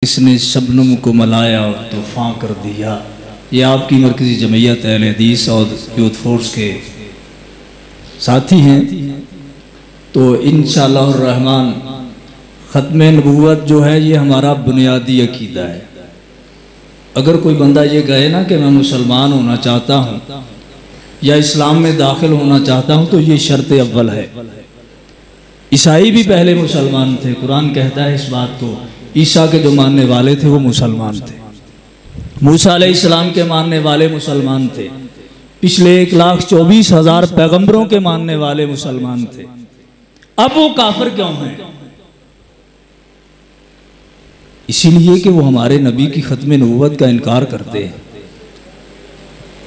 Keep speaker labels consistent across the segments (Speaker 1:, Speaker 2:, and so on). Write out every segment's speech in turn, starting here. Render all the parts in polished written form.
Speaker 1: اس نے شبنم کو ملایا اور طوفان کر دیا۔ یہ آپ کی مرکزی جمعیت اہل حدیث اور یوتھ فورس کے ساتھی ہیں۔ تو انشاءاللہ الرحمن ختم نبوت جو ہے یہ ہمارا بنیادی عقیدہ ہے۔ اگر کوئی بندہ یہ کہے نا کہ میں مسلمان ہونا چاہتا ہوں یا اسلام میں داخل ہونا چاہتا ہوں تو یہ شرط اول ہے۔ عیسائی بھی پہلے مسلمان تھے، قرآن کہتا ہے اس بات کو۔ عیسیٰ کے جو ماننے والے تھے وہ مسلمان تھے، موسیٰ علیہ السلام کے ماننے والے مسلمان تھے، پچھلے 1,24,000 پیغمبروں کے ماننے والے مسلمان تھے۔ اب وہ کافر کیوں ہیں؟ اسی لیے کہ وہ ہمارے نبی کی ختم نبوت کا انکار کرتے ہیں۔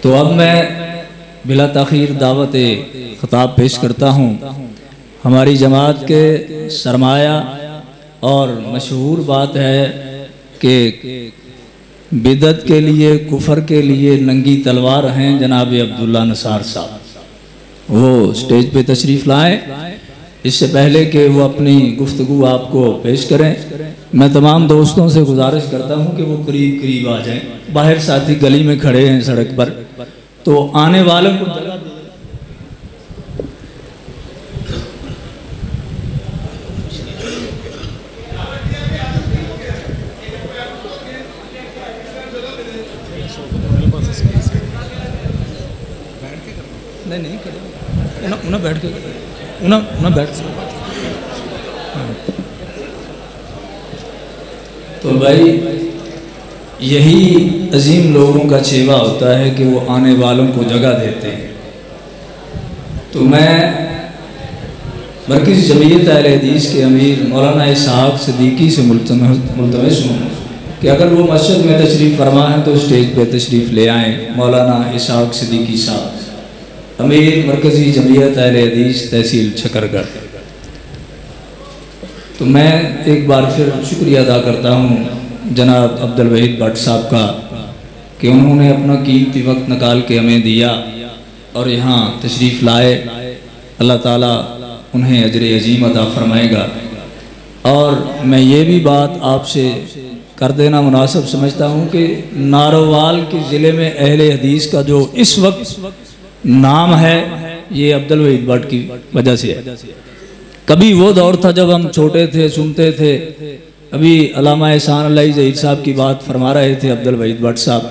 Speaker 1: تو اب میں بلا تاخیر دعوت خطاب پیش کرتا ہوں۔ ہماری جماعت کے سرمایہ اور مشہور بات ہے کہ بدعت کے لیے، کفر کے لیے ننگی تلوار ہیں جناب عبداللہ نثار صاحب۔ وہ سٹیج پہ تشریف لائیں۔ اس سے پہلے کہ وہ اپنی گفتگو آپ کو پیش کریں، میں تمام دوستوں سے گزارش کرتا ہوں کہ وہ قریب قریب آ جائیں۔ باہر ساتھی گلی میں کھڑے ہیں سڑک پر، تو آنے والوں کو جگہ دیں۔ نہیں کرے انہیں بیٹھ کے انہیں بیٹھ کے تو بھائی یہی عظیم لوگوں کا چیوا ہوتا ہے کہ وہ آنے والوں کو جگہ دیتے ہیں۔ تو میں مرکزی جمعیت اہل حدیث کے امیر مولانا اسحاق صدیقی سے ملتمس ہوں کہ اگر وہ مسجد میں تشریف فرما ہیں تو اسٹیج پہ تشریف لے آئیں۔ مولانا اسحاق صدیقی صاحب، امیر مرکزی جمعیت اہل حدیث تحصیل شکرگڑھ۔ تو میں ایک بار پھر شکریہ ادا کرتا ہوں جناب عبدالوحید بٹ صاحب کا کہ انہوں نے اپنا قیمتی وقت نکال کے ہمیں دیا اور یہاں تشریف لائے۔ اللہ تعالیٰ انہیں اجر عظیم عطا فرمائے گا۔ اور میں یہ بھی بات آپ سے کر دینا مناسب سمجھتا ہوں کہ نارووال کے ضلع میں اہل حدیث کا جو اس وقت نام ہے یہ عبدالوحید بٹ کی وجہ سے ہے۔ کبھی وہ دور تھا جب ہم چھوٹے تھے، سنتے تھے، ابھی علامہ احسان اللہ ظہیر صاحب کی بات فرما رہے تھے عبدالوحید بٹ صاحب۔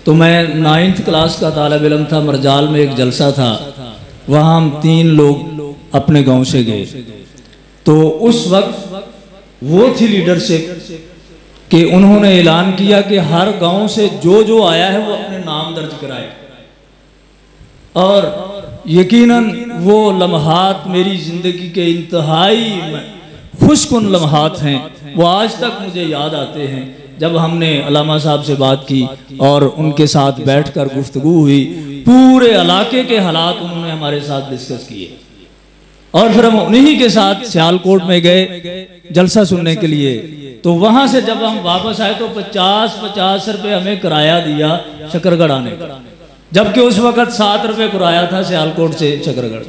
Speaker 1: تو میں 9th کلاس کا طالب علم تھا، مرجال میں ایک جلسہ تھا، وہاں ہم 3 لوگ اپنے گاؤں سے گئے۔ تو اس وقت وہ تھی لیڈرشپ کہ انہوں نے اعلان کیا کہ ہر گاؤں سے جو آیا ہے وہ اپنے نام درج کرائے۔ اور یقیناً وہ لمحات میری زندگی کے انتہائی خوش کن لمحات ہیں۔ وہ آج تک مجھے یاد آتے ہیں جب ہم نے علامہ صاحب سے بات کی اور ان کے ساتھ بیٹھ کر گفتگو ہوئی، پورے علاقے کے حالات انہوں نے ہمارے ساتھ ڈسکس کیے۔ اور پھر ہم انہی کے ساتھ سیالکوٹ میں گئے جلسہ سننے کے لیے۔ تو وہاں سے جب ہم واپس آئے تو 50 روپے ہمیں کرایہ دیا شکرگڑھ آنے کا، جبکہ اس وقت 7 روپے کرایہ تھا سیالکوٹ سے شکرگڑھ۔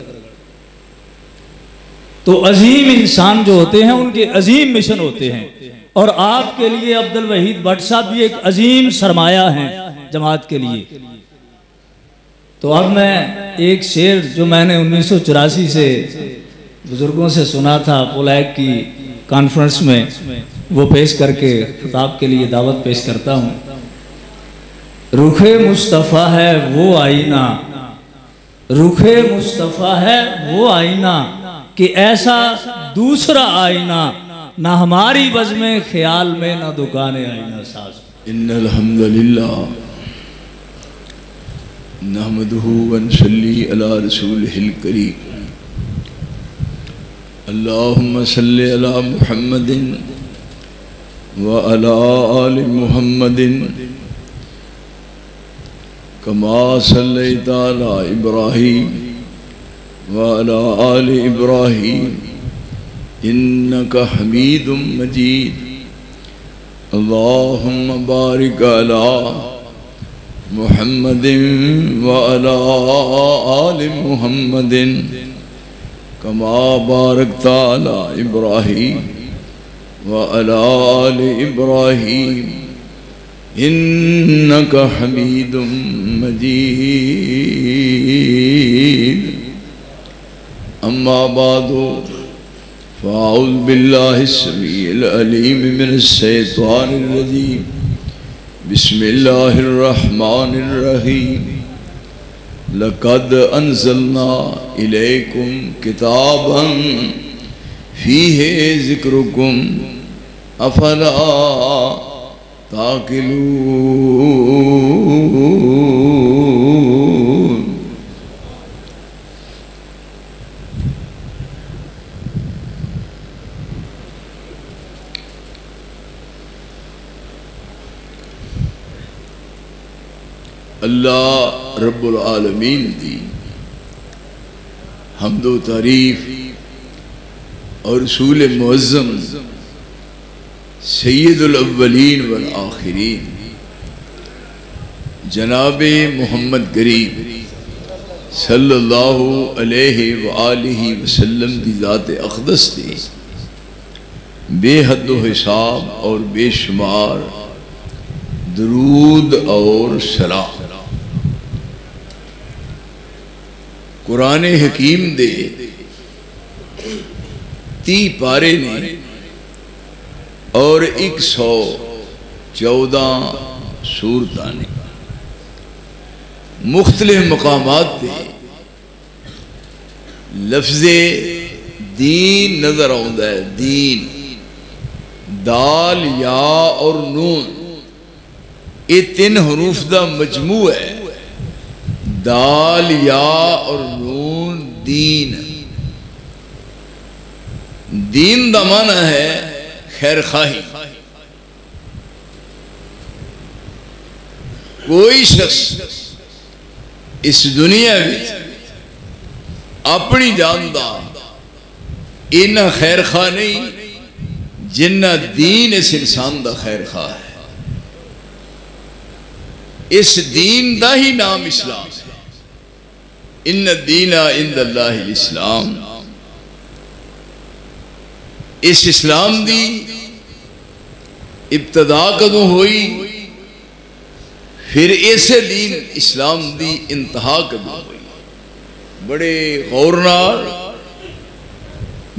Speaker 1: تو عظیم انسان جو ہوتے ہیں ان کے عظیم مشن ہوتے ہیں، اور آپ کے لیے عبدالوحید بٹ صاحب بھی ایک عظیم سرمایہ ہیں جماعت کے لیے۔ تو اب میں ایک شعر جو میں نے 1984 سے بزرگوں سے سنا تھا پولیک کی کانفرنس میں، وہ پیش کر کے خطاب کے لیے دعوت پیش کرتا ہوں۔ رخ مصطفیٰ ہے وہ آئینہ، رخ مصطفیٰ ہے وہ آئینہ کہ ایسا دوسرا آئینہ نہ ہماری بزم خیال میں نہ دکان آئینہ ساز۔
Speaker 2: ان الحمدللہ نحمدہ ونصلی علی رسولہ الکریم۔ اللہم صلی علی محمد وعلی آل محمد کما صلیت علی ابراہیم وعلی آل ابراہیم انک حمید مجید۔ اللہم بارک علی محمد وعلی آل محمد کما بارکت علی ابراہیم وعلى آل إبراهيم إنك حميد مجيد. أما بعد فأعوذ بالله السميع العليم من الشيطان الرجيم. بسم الله الرحمن الرحيم. لقد أنزلنا إليكم كتابا فيه ذكركم أفلا تعقلون. اللہ رب العالمین دی حمد و تعریف اور رسول معظم سید الاولین والآخرین جناب محمد کریم صلی اللہ علیہ وآلہ وسلم دی ذات اقدس دی بے حد و حساب اور بے شمار درود اور سلام. قرآن حکیم دے 30 پارے نے اور 114 سورتاں نے مختلف مقامات پہ لفظ دین نظر آتا ہے. دین دال یا اور نون یہ 3 حروف دا مجموع ہے. دال یا اور نون دین. دین دا معنی ہے خیر خواہی. کوئی شخص اس دنیا میں اپنی جان دا اینا خیر خواہ نہیں جنہ دین اس انسان دا خیر خواہ ہے. اس دین دا ہی نام اسلام ہے. ان الدین عند اللہ الاسلام. اس اسلام دی ابتدا کدوں ہوئی پھر ایسے دین اسلام دی انتہا کدوں ہوئی. بڑے غور نال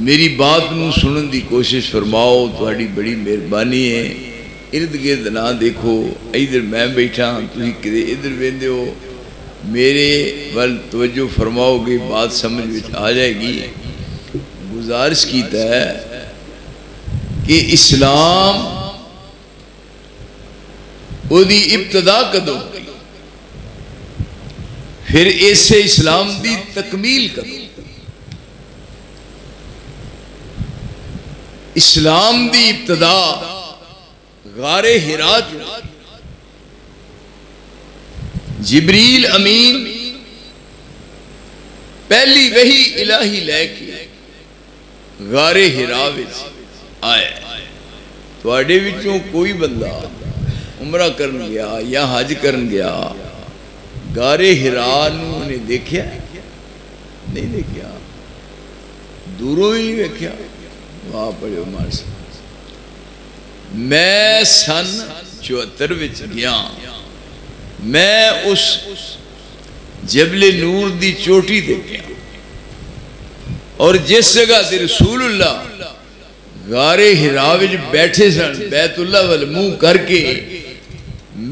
Speaker 2: میری بات نو سنن دی کوشش فرماؤ. تہاڈی بڑی مہربانی ہے. ارد گرد نہ دیکھو. ادھر میں بیٹھا تھی کدے ادھر ویندے ہو. میرے ول توجہ فرماؤ گے بات سمجھ میں آ جائے گی. گزارش کیتا ہے کہ اسلام او دی ابتدا کدوں ہوئی پھر ایسے اسلام دی تکمیل کدوں. اسلام دی ابتدا غار حرا جبریل امین پہلی وحی الہی لے کے غار حرا وچ آئے. تواڈے وچوں کوئی بندہ عمرہ کرن گیا یا حج کرن گیا غار حرا نوں نے دیکھیا نہیں؟ دیکھیا. دوروں ہی دیکھیا. واہ پڑھو مار سے. میں سن 74 وچ گیا. میں اس جبل نور دی چوٹی تے گیا اور جس جگہ تے رسول اللہ غار حرا وچ بیٹھے سن بیت اللہ وال منہ کر کے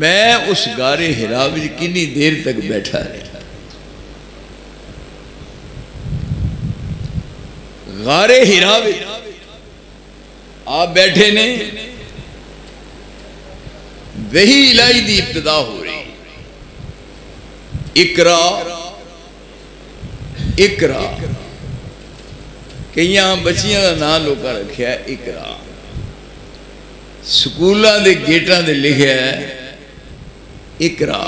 Speaker 2: میں اس غار حرا وچ کتنی دیر تک بیٹھا رہا. غار حرا وچ آپ بیٹھے نے وحی الہی دی ابتدا ہو رہی. اقرا اقرا کئیاں بچیاں دا نام لوکا رکھیا ہے اقرا. سکولاں دے گیٹاں دے لکھیا ہے اقرا.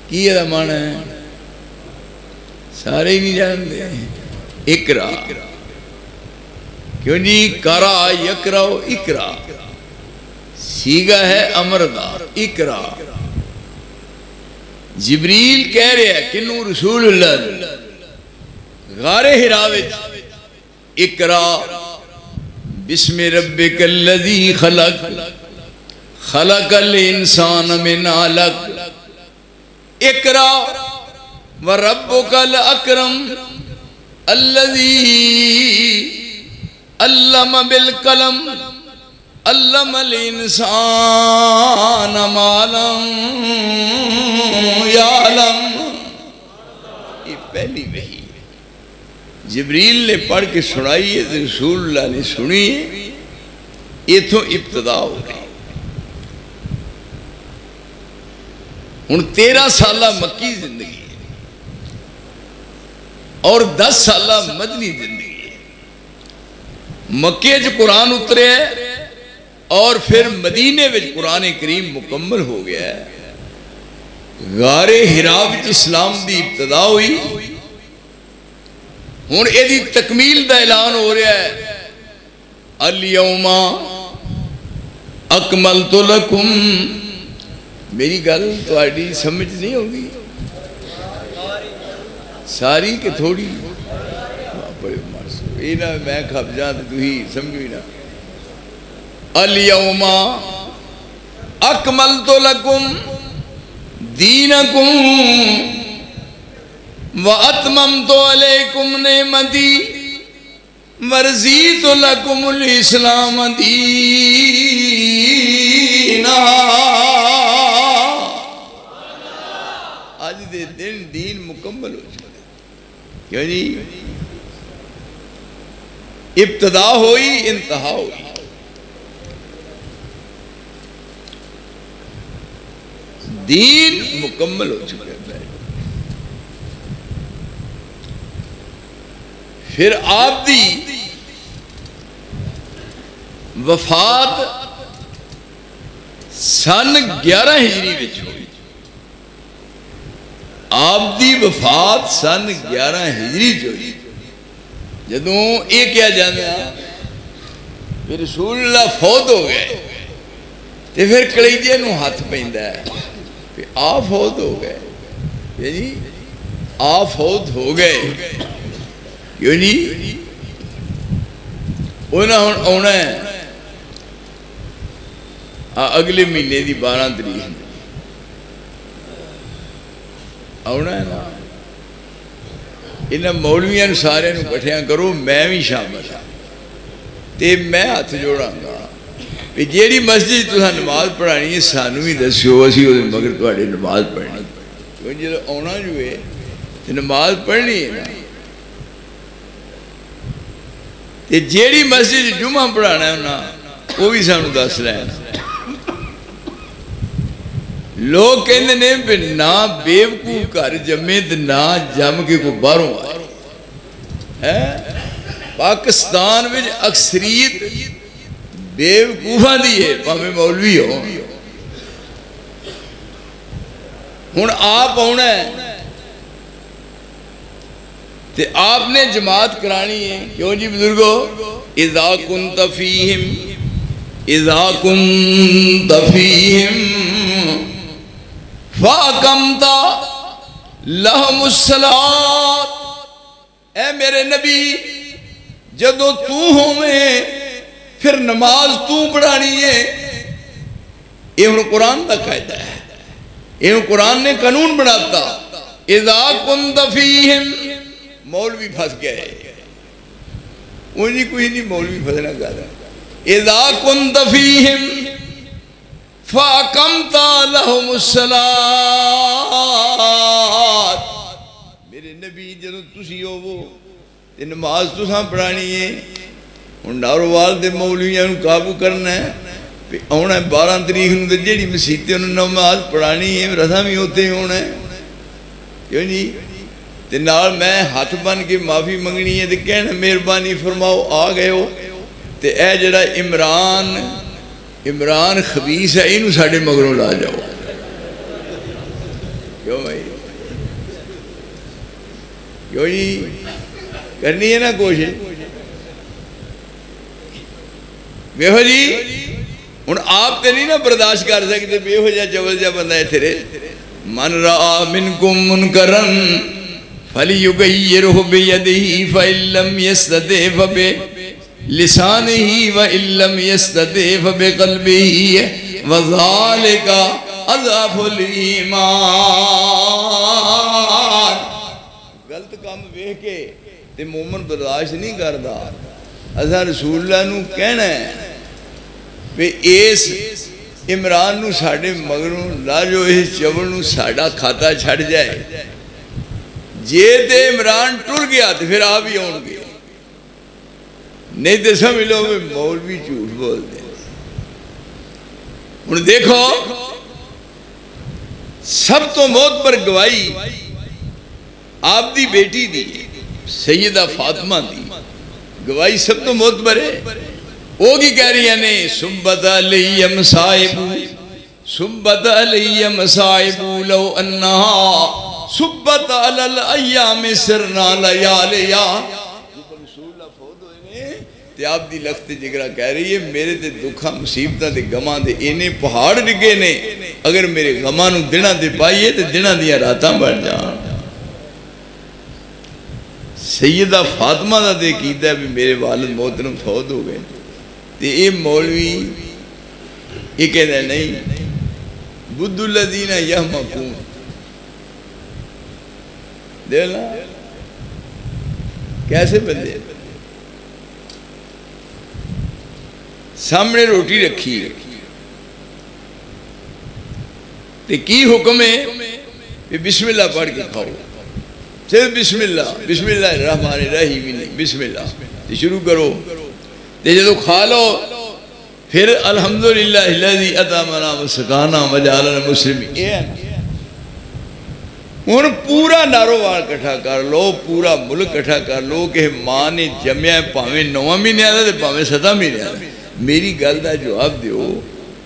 Speaker 2: کی یہ دا معنی ہے؟ سارے ہی نہیں جان دے. اقرا کیوں جی؟ کرا یقرا اقرا سیگا ہے امردار. اقرا جبریل کہہ رہے ہیں کہ نو رسول اللہ غار حرا وچ اقرا بسم ربک الذی خلق خلق الانسان من علق اقرا وربک الاکرم الذی علم بالقلم علم الانسان ما لم یعلم. یہ پہلی وحی جبریل نے پڑھ کے سنائی ہے، رسول اللہ نے سنی ہے. یہ تو ابتدا ہو گئی. ہن 13 سالہ مکی زندگی ہے اور 10 سالہ مدنی زندگی ہے. مکے جو قرآن اترے ہے اور پھر مدینے میں قرآن کریم مکمل ہو گیا ہے. غار حرا وچ اسلام دی ابتدا ہوئی. ہن ایدی تکمیل دا اعلان ہو رہا ہے، الیوم اکملت لکم. میری گل تہاڈی سمجھ نہیں ہوگی ساری کہ تھوڑی؟ میں کھپ جاں تو ہی سمجھوئی نا. الیوم اکملت لکم دینکم وَأَتْمَمْتُ عَلَيْكُمْ نِعْمَتِي وَرَضِيتُ لَكُمُ الْإِسْلَامَ دِينًا. آج دے دین مکمل ہو چکا. کیوں جی؟ ابتدا ہوئی انتہا ہوئی. دین مکمل ہو چکا ہے. پھر آپ دی وفات سن 11 ہجری وچ ہوئی. آپ دی وفات سن 11 ہجری وچ ہوئی. جدوں یہ کیا جانا کہ رسول اللہ فوت ہو گئے تے پھر کلیجے نو ہاتھ پیندا ہے کہ آپ فوت ہو گئے. یعنی آپ فوت ہو گئے کیوں جی؟ انہاں ہن آنا ہے اگلے مہینے دی 12 تاریخ آنا ہے نا. انہاں مولویاں سارے نو کٹھیاں کرو، میں بھی شامل ہاں تے میں ہاتھ جوڑاں گا کہ جیڑی مسجد تساں نماز پڑھانی ہے سانو بھی دسیو، اسی او مگر تہاڈی نماز پڑھنی. کیوں جدوں آنا جو ہے تے نماز پڑھنی ہے نا. تے جیڑی مسجد جمعہ پڑھانا ہے نا وہ بھی سانو دس لین. لوگ کہندے نے پہ نہ بیوقوف گھر جمے تے نہ جم کے کوئی باہروں آئے. پاکستان وچ اکثریت بیوقوفاں دی ہے، پاویں مولوی ہو. ہن آپ آنا ہے تے آپ نے جماعت کرانی ہے. کیوں جی بزرگو؟ اذا کنت فیہم فاقمت لہم الصلاۃ. اے میرے نبی جدو تو ہوئے پھر نماز تو پڑھانی ہے. یہ ہن قرآن کا قاعدہ ہے، یہ قرآن نے قانون بناتا. اذا کنت فیہم، مولوی پھنس گئے انہی کوئی نہیں مولوی پھنسنا گا. اذا کنت فیہم فاقمت لہم الصلاۃ. میرے نبی جدو تسی ہو وہ نماز تساں پڑھانی ہے. ہن ناروال دے مولویاں نوں قابو کرنا ہے. آنا 12 تاریخ نوں تے جیڑی مسیت نماز پڑھانی ہے رساں بھی ہوتے ہونا ہے. کیوں جی؟ تے نال میں ہاتھ بن کے معافی منگنی ہے تے کہنا مہربانی فرماؤ آ گئے ہو تے اے جڑا عمران خبیث ہے اینو ساڈے مگروں لا جاؤ. کیوں بھائی؟ کیوں جی؟ کرنی ہے نا کوشش. بے ہو جی ہن آپ تے نہیں نا برداشت کر سکتے بے ہو جا چول جا بندہ ہے تیرے. من رأى منکم منکرا فَلْيُغَيِّرْهُ بِيَدِهِ فَإِن لَّمْ يَسْتَطِعْ لسانه وَإِلَّمْ يَسْتَطِعْ فَبِقَلْبِهِ وَذَلِكَ أَضْعَفُ الْإِيمَانِ۔ غلط کام ویکھ کے تے مومن برداشت نہیں کردا۔ اساں رسول اللہ نو کہنا ہے کہ اس عمران نو ساڈے مگروں لا جو اس چوڑ نو ساڈا کھاتا چھڑ جائے، جے تے عمران ٹر گیا تو پھر آپ ہی آؤں گے، نہیں تو سمجھ لو کہ مولوی جھوٹ بول دے۔ ہن دیکھو سب تو موت پر گواہی آپ دی بیٹی دی سیدہ فاطمہ دی گواہی سب تو موت پر ہے۔ وہ کی کہہ رہی ہیں سبت علیہ مصائب لو انہا سبت علی الایام سرنا لیالیا۔ رسول اللہ فوت ہوئے نے تے آپ دی لخت جگرہ کہہ رہی ہے میرے تے دکھا مصیبتہ تے گماں دے انہیں پہاڑ رگے نے، اگر میرے گماں نو دنہ دے پائیے تے دنہ دیا راتاں بڑھ جان۔ سیدہ فاطمہ دا دے کیتا ہے بھی میرے والد محترم فوت ہو گئے، تے اے مولوی یہ کہتا ہے نہیں بدھ الذین یحمقون۔ دیکھنا کیسے بندے سامنے روٹی رکھی تے کی حکم ہے کہ بسم اللہ پڑھ کے کھاؤ، صرف بسم اللہ الرحمن الرحیم بسم اللہ تے شروع کرو، تے جدو کھا لو پھر الحمدللہ الذی اطعمنا وسقانا وجعلنا مسلمین۔ ان پورا نارووار کٹھا کر لو، پورا ملک کٹھا کر لو کہ ماں نے جمعہ پاویں 9 مہینے آدھا تے پاویں 7 مہینے آدھا، میری گل دا جواب دیو۔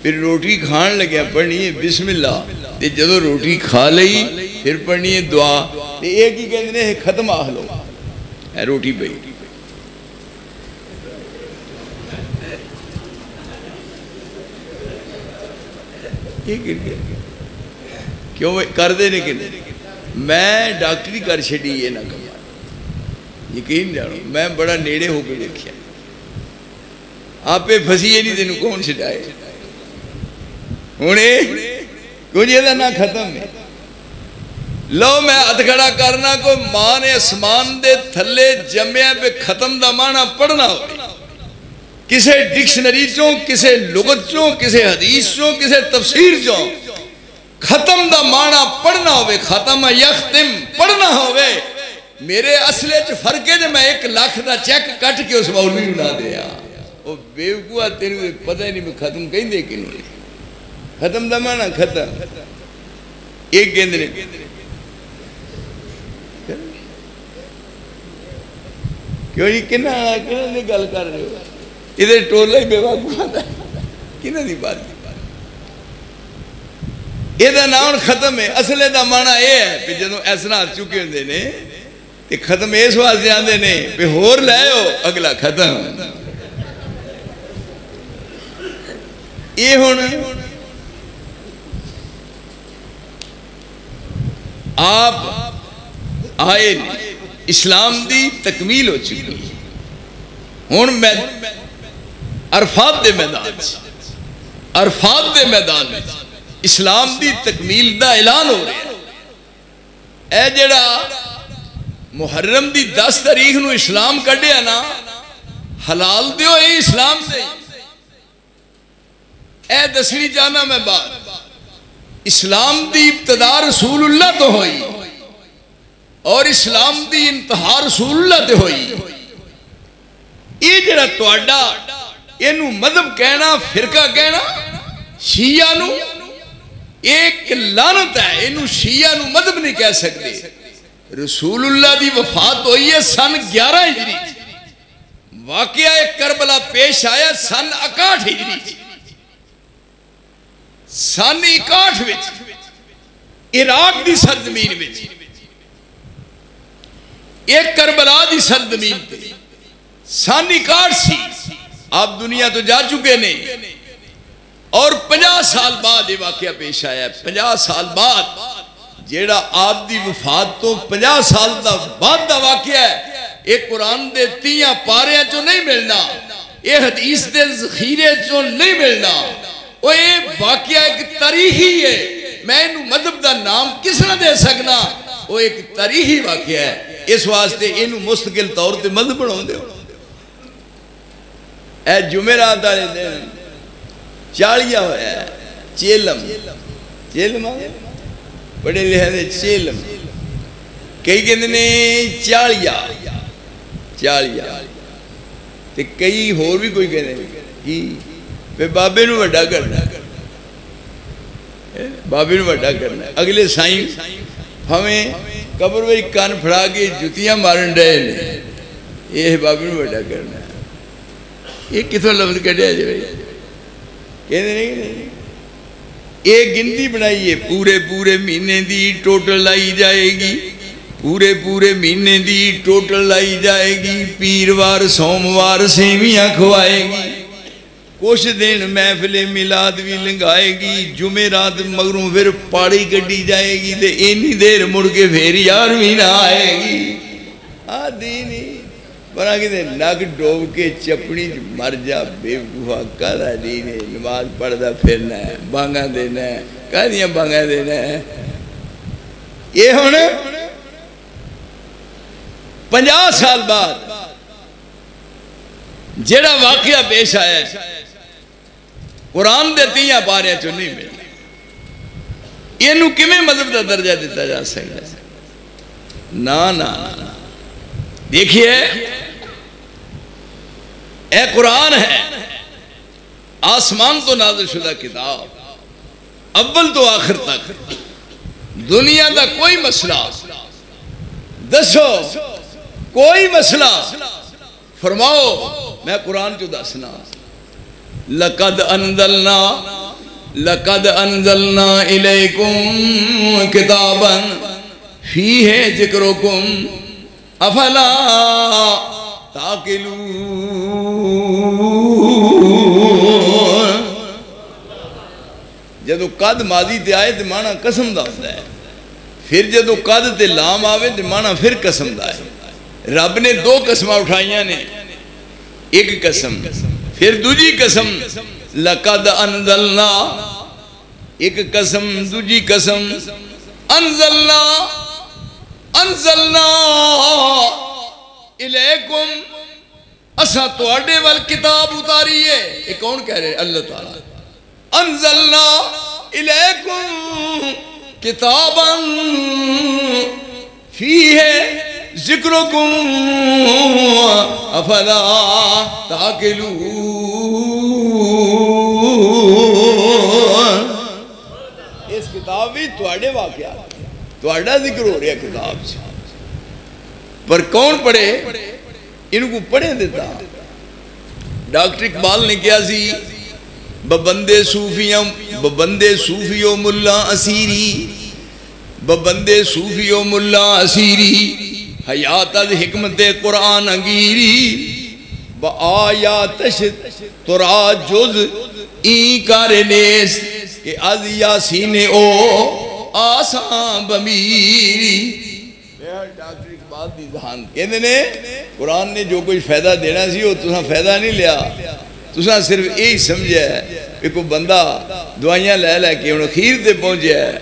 Speaker 2: پھر روٹی کھان لگیا پڑھنی ہے بسم اللہ، تے جدو روٹی کھا لئی پھر پڑھنی ہے دعا، تے ایک ہی کہندے نے ختم آہ لو ہے روٹی پئی۔ کیوں کر دے نہیں کہ میں ڈاکٹری کر چھڑی یہ نہ کما، یقین جانو میں بڑا نیڑے ہو کے دیکھیا، آپ پہ پھسی یہ نہیں دنوں کون چھڑائے ہونے کچھ یہ نہ ختم ہے۔ لو میں اتکڑا کرنا کو ماں نے اسمان دے تھلے جمعہ پہ ختم دا معنی پڑھنا ہو، کسے ڈکشنری چوں، کسے لغت چوں، کسے حدیث چوں، کسے تفسیر چوں ختم دا معنی پڑھنا ہوئے، ختم یختم پڑھنا ہوئے۔ میرے اصلے چ فرق ہے جو میں 1 لاکھ دا چیک کٹ کے اس مولوی نہ دیا، وہ بیوقوہ تیرے پتہ ہی نہیں میں ختم کہیں دے کے نہیں، ختم دا معنی ختم ایک گیندنے کیوں یہ کنہ نہیں گل کر رہے ہو، ادھر ٹولہ ہی بے واقعہ آتا ہے، کنہ دی بات دی یہ دا نام ختم ہے۔ اصلے دا معنی یہ ہے کہ جدوں ایسنا آ چکے ہوندے نے تے ختم اس واسطے آندے نے پہ ہور لے ہو اگلا ختم۔ یہ ہن آپ آئے اسلام دی تکمیل ہو چکی، ہن میں عرفات دے میدان اسلام دی تکمیل دا اعلان ہو رہا ہے۔ اے جڑا محرم دی 10 تاریخ نو اسلام کڈیا نا حلال دیو اے اسلام سے، اے دسویں جانا میں بات اسلام دی ابتدا رسول اللہ تو ہوئی اور اسلام دی انتہا رسول اللہ تے ہوئی۔ یہ جڑا تواڈا اینو مذہب کہنا، فرقہ کہنا، شیعہ نو ایک لعنت ہے، اینو شیعہ نو مذہب نہیں کہہ سکتے۔ رسول اللہ دی وفات ہوئی ہے سن 11 ہجری، واقعہ کربلا پیش آیا سن 61 ہجری، سن 61 وچ عراق دی سرزمین وچ ایک کربلا دی سرزمین تے سن 61 سی، آپ دنیا تو جا چکے نہیں، اور 50 سال بعد یہ واقعہ پیش آیا ہے۔ 50 سال بعد جیڑا آپ دی وفات تو 50 سال دا بعد دا واقعہ ہے، ایک قرآن دے 30 پاریاں چو نہیں ملنا، یہ حدیث دے ذخیرے چوں نہیں ملنا، وہ یہ واقعہ ایک تاریخی ہے، میں انہوں مذہب دا نام کس نہ دے سکنا، وہ ایک تاریخی واقعہ ہے، اس واسطے انہوں مستقل طور تے مذہب بناؤں دے ہو۔ اے جمعرات والے دن چالیاں ہوا ہے، چیلم چیلم آگے بڑے لحاظے چیلم، کئی کہتے ہیں چالیاں چالیاں تے کئی ہور بھی کوئی کہتے ہیں کی پہ بابے نو وڈا کرنا بابے نو وڈا کرنا اگلے سائیں ہمیں قبر وہی کان پھڑا کے جتیاں مارن رہے ہیں، یہ بابے نو وڈا کرنا ہے۔ یہ کتوں لفظ کٹیا جائے کہتے نہیں، ایک گنتی بنائیے پورے پورے مہینے دی ٹوٹل لائی جائے گی، پورے پورے مہینے دی ٹوٹل لائی جائے گی، پیروار سوموار سیویاں کھوائے گی، کچھ دن محفل میلاد بھی لنگائے گی، جمعرات مگروں پھر پاڑی کٹی جائے گی، تے اینی دیر مڑ کے پھر یارویں نہ آئے گی۔ دینی بنا کہ نگ ڈوب کے چپڑی مر جا بے وفا کہا دینی نماز پڑھدا پھرنا ہے، بانگاں دینا ہے، کہا دیا بانگاں دینا ہے۔ یہ ہونے 50 سال بعد جڑا واقعہ پیش آیا ہے قرآن دے 3 پارے چوں نہیں ملے، اینو کیویں مذہب دا درجہ دیتا جا سکتا ہے؟ نا دیکھیے اے قرآن ہے، آسمان تو نازل شدہ کتاب، اول تو آخر تک دنیا دا کوئی مسئلہ دسو، کوئی مسئلہ فرماؤ، میں قرآن چو دسنا۔ لَقَدْ أَنزَلْنَا إِلَيْكُمْ كِتَابًا فِيهِ ذِكْرُكُمْ أَفَلَا تَعْقِلُونَ۔ جدو قد ماضی تے آئے تے مانا قسم دا ہوتا ہے، پھر جدو قد تے لام آوے تے مانا پھر قسم دا ہے۔ رب نے 2 قسمہ اٹھائیاں نے، ایک قسم پھر دوجی قسم، لَقَدْ أَنزَلْنَا ایک قسم دوجی قسم، انزلنا الیکم اسا تواڈے وال کتاب اتاری ہے۔ یہ کون کہہ رہے؟ اللہ تعالیٰ۔ انزلنا الیکم کتابا فیہ ذکرکم افلا تعقلون۔ اس کتاب بھی تواڈے واقعات، تواڈا ذکر ہو رہا کتاب سے، پر کون پڑھے؟ ان کو پڑھے دیتا۔ ڈاکٹر اقبال نے کیا سی؟ ببندے صوفیوں ملا اسیری، ببندے صوفیوں ملا اسیری، حیات از حکمت قرآن انگیری، با آیاتش ترا جز این کار نیس کہ از یاسین او آسان بمیری۔ ڈاکٹر اقبال دی ذہان کہنے نے قرآن نے جو کچھ فائدہ دینا سی وہ تساں فائدہ نہیں لیا، تساں صرف یہی سمجھا ہے کہ کوئی بندہ دعائیاں لے کے انہوں خیر تے پہنچا ہے،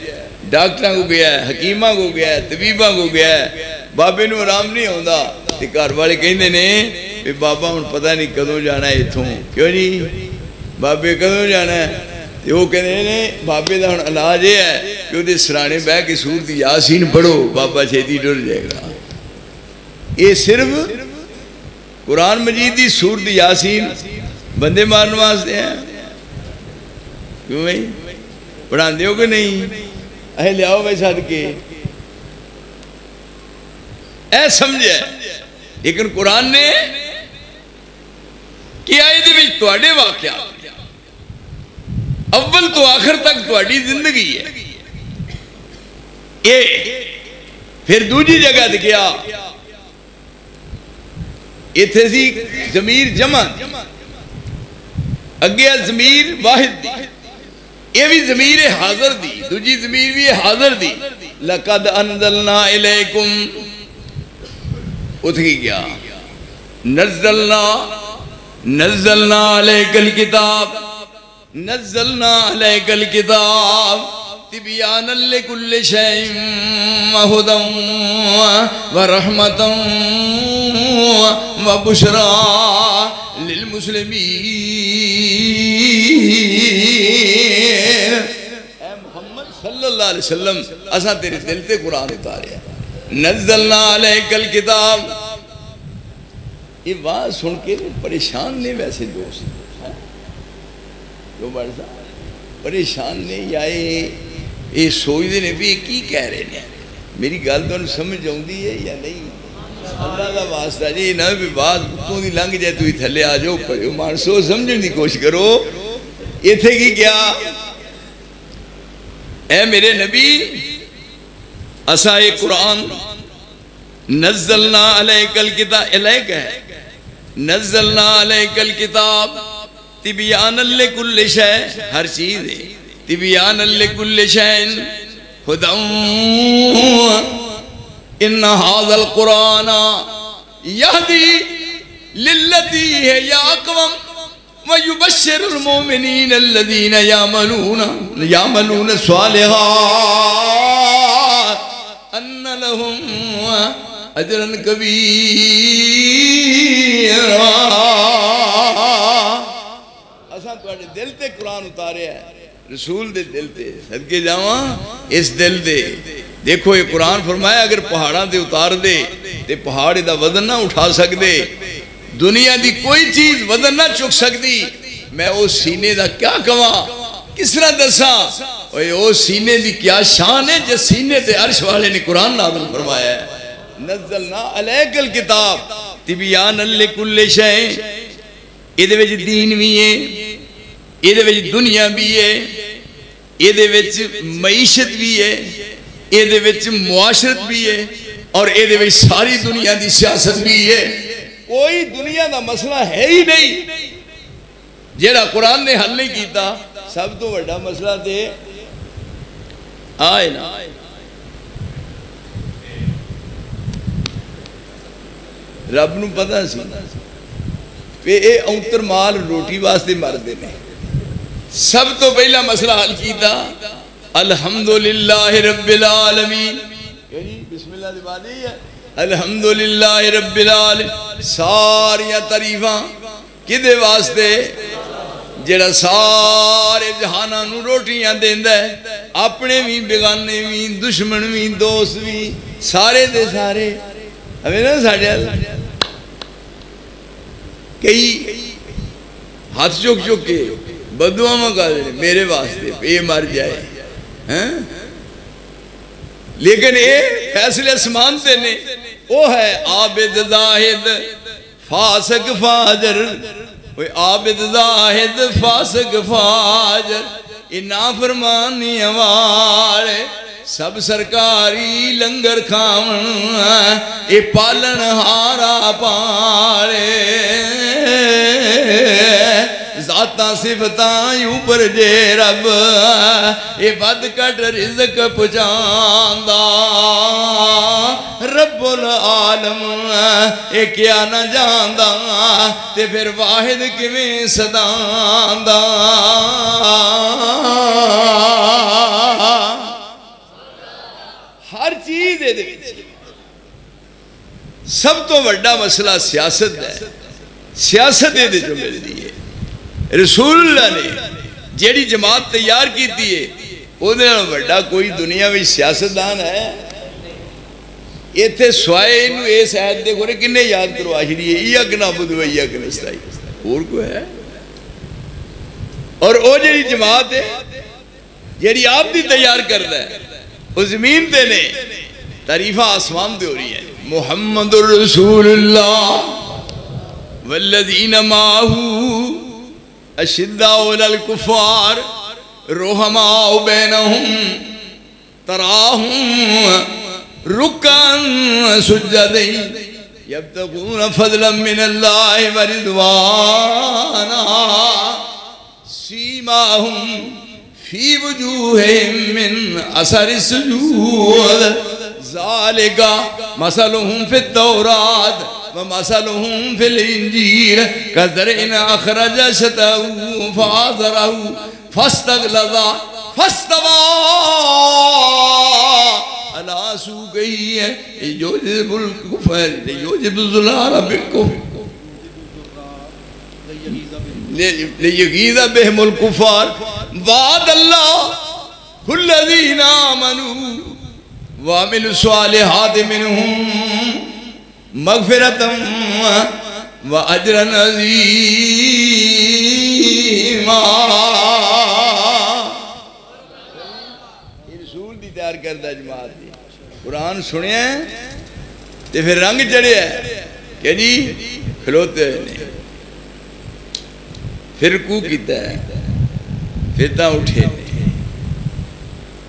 Speaker 2: ڈاکٹراں کو گیا ہے، حکیماں کو گیا ہے، طبیباں کو گیا ہے، بابے نو آرام نہیں ہوندہ، تے گھر والے کہندے نے کہ بابا ہن پتہ نہیں کدوں جانا ہے اتھوں، کیوں نہیں بابے کدوں جانا ہے؟ تے وہ کہندے نے بابے دا ہن علاج یہ ہے کہ وہ دے سرانے بہ کے سورت یاسین پڑھو، بابا چھیتی ڈر جائے گا۔ یہ صرف قرآن مجید دی سورت یاسین بندے مارن واسطے ہیں، کیوں بھائی پڑھان دیو کہ نہیں؟ اے لیاؤ بھائی صدقے، اے سمجھے۔ لیکن قرآن نے کیا یہ بھی تواڈے واقعات اول تو آخر تک تواڈی زندگی ہے۔ یہ پھر دوجی جگہ دکھیا اتھے سی ضمیر جمع، اگیا ضمیر واحد دی، یہ بھی ضمیر حاضر دی، دوجی ضمیر بھی حاضر دی۔ لَقَدْ أَنزَلْنَا إِلَيْكُمْ اتھ کی گیا، نزلنا نزلنا علیک الکتاب نزلنا علیک الکتاب تبیانا لکل شیء وہدی ورحمتا وبشرا للمسلمین۔ اے محمد صلی اللہ علیہ وسلم اساں تیرے دل تے قرآن اتاریا، نزلنا علیک الکتاب۔ یہ بات سن کے پریشان نہیں ویسے دوست جو بڑھ صاحب پریشان نہیں آئے، یہ سوچ دے نے بھی کی کہہ رہے ہیں، میری گل تو سمجھ آؤندی ہے یا نہیں؟ اللہ کا واسطہ جی نہ بھی بات تو دی لنگ جائے تو ہی تھلے آ جاؤ پڑھو مانسو سمجھنے دی کوشش کرو۔ یہ تھے کی کیا؟ اے میرے نبی اسا ایک قرآن نزلنا علیک الکتاب، علیک ہے نزلنا علیک الکتاب تبیانا لکل شیء، ہر چیز ہے تبیانا لکل شیء ہدی ان ھذا القرآن یہدی للتی ہی اقوم ویبشر المؤمنین الذین یعملون الصالحات ان لہم اجرا کبیرا۔ اساں تواڈے دل تے قرآن اتارے ہے، رسول دے دل تے صدقے جاواں اس دل دے۔ دیکھو یہ قرآن فرمایا اگر پہاڑاں دے اتار دے تے پہاڑ دا وزن نہ اٹھا سکدے، دنیا دی کوئی چیز وزن نہ چک سکتی، میں او سینے دا کیا کہاں کس طرح دساں؟ او سینے دی کیا شان ہے جس سینے تے عرش والے نے قرآن نازل فرمایا ہے۔ نزلنا علیک الکتاب تبیانا لکل شیء، ایدے وچ دین بھی ہے، ایدے وچ دنیا بھی ہے، ایدے وچ معیشت بھی ہے، ایدے وچ معاشرت بھی ہے، اور ایدے وچ ساری دنیا دی سیاست بھی ہے۔ کوئی دنیا دا مسئلہ ہے ہی نہیں جیڑا قرآن نے حل نہیں کیتا۔ سب تو بڑا مسئلہ تے آئے نا رب نو پتہ سی پہ اے اونتر مال روٹی واسطے مردے نے سب تو پہلا مسئلہ حل کیتا الحمدللہ رب العالمین۔ بسم اللہ دی بات ہے الحمدللہ رب العالمین، ساریاں تعریفاں کدے واسطے؟ جڑا سارے جہاناں نو روٹیاں دیندا ہے، اپنے بھی بیگانے بھی دشمن بھی دوست بھی سارے دے سارے۔ ہمیں نا ساڑھے کئی ہاتھ چک چک کے بدعا مانگا دے میرے واسطے اے مر جائے، لیکن اے فیصلے اسمان سے نے وہ ہے عابد زاہد فاسق فاجر، عابد زاہد فاسق فاجر، یہ نافرمانی والے سب سرکاری لنگر کھاون، یہ پالن ہارا پالے ذاتاں صفتاں اوپر جے رب، یہ ود کٹ رزق پہنچاندا رب العالم، یہ کیا نہ جاندا تے پھر واحد کیویں صداندا۔ ہر چیز دے دے سب تو بڑا مسئلہ سیاست ہے، سیاست دے دے جو میرے دیئے رسول اللہ نے جیڑی جماعت تیار کی دیئے وہ دے بڑا کوئی دنیا میں سیاستدان ہے؟ یہ تھے سوائے انہوں ایس آیت دے گھوڑے کنے یاد کرو آشری ہے ایک نعبد و ایک نستعین، اور کو ہے؟ اور وہ جیڑی جماعت ہے جیڑی آپ دی تیار کردہ ہے وہ زمین تے نے تعریفہ آسمان دے ہو رہی ہے محمد الرسول اللہ والذین معہو اشداء علی الکفار رحماء بینہم تراہم رکعن سجدین یبتغون فضلا من اللہ ورضوانا سیماہم فی وجوہہم من اثر السجود ذالک مثلہم فی التورات ومثلهم في الإنجيل كزرع أخرج شطأه فآزره فاستغلظ فاستوى على سوقه يجذب الكفار يجذب الظلال بالكفر ليغيظ بهم الكفار وعد الله الذين آمنوا وعملوا الصالحات منهم مغفرة وأجرا عظيما. رسول دی تیار کردہ جماعت دی قرآن سنے ہیں تو پھر رنگ چڑھے ہیں کہ جی کھلوتے نہیں پھر رکوع کیتا ہے پھر تاں اٹھے نہیں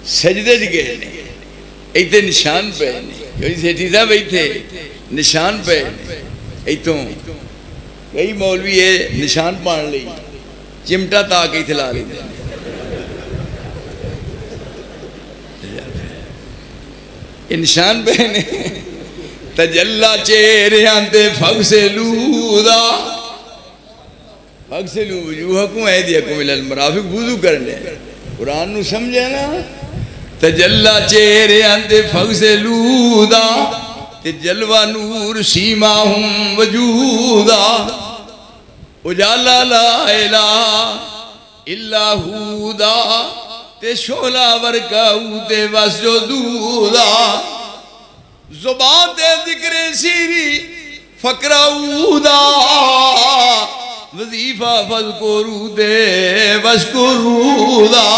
Speaker 2: سجدے گئے نہیں ایتے نشان پہ نہیں سیٹھی صاحب ایتے نشان پہ ایتوں کئی مولوی ہے نشان پان لئی چمٹا تاک ایتے لا لئی نشان پہ نہیں تجلہ چہرے آنتے فغسلوا فغسلوا وجوہکم ایدیکم الی المرافق وضو کرنے قرآن نو سمجھے نا تجلہ چہرے آنتے فغسلوا تجلوہ نور سیماہم وجودا اجالا لا الہ الا ہودا تے شولا ورکاو تے وسجدودا زبان تے ذکر سیری فقراودا وظیفہ فذکرو دے وشکرودا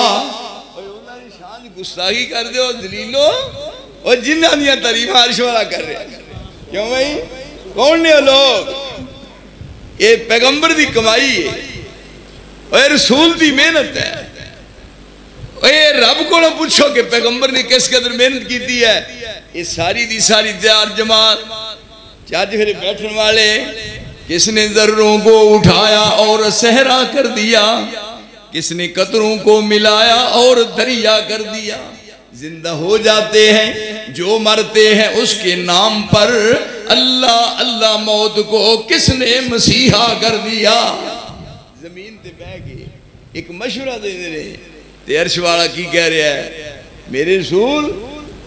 Speaker 2: شان گستاخی کر دے اور دلیلو اور جنہ دیا تعریف عرش والا کر رہے ہیں کیوں بھائی کون نے لوگ یہ پیغمبر دی کمائی ہے اور رسول دی محنت ہے اور یہ رب کو نہ پوچھو کہ پیغمبر نے کس قدر محنت کی دی ہے یہ ساری دی ساری دیار جماعت چاہتے پھر بیٹھن والے کس نے ذروں کو اٹھایا اور صحرا کر دیا کس نے قطروں کو ملایا اور دریا کر دیا زندہ ہو جاتے ہیں جو مرتے ہیں اس کے نام پر اللہ اللہ موت کو کس نے مسیحا کر دیا زمین تے بہ کے ایک مشورہ دے رہے تے عرش والا کی کہہ رہا ہے میرے رسول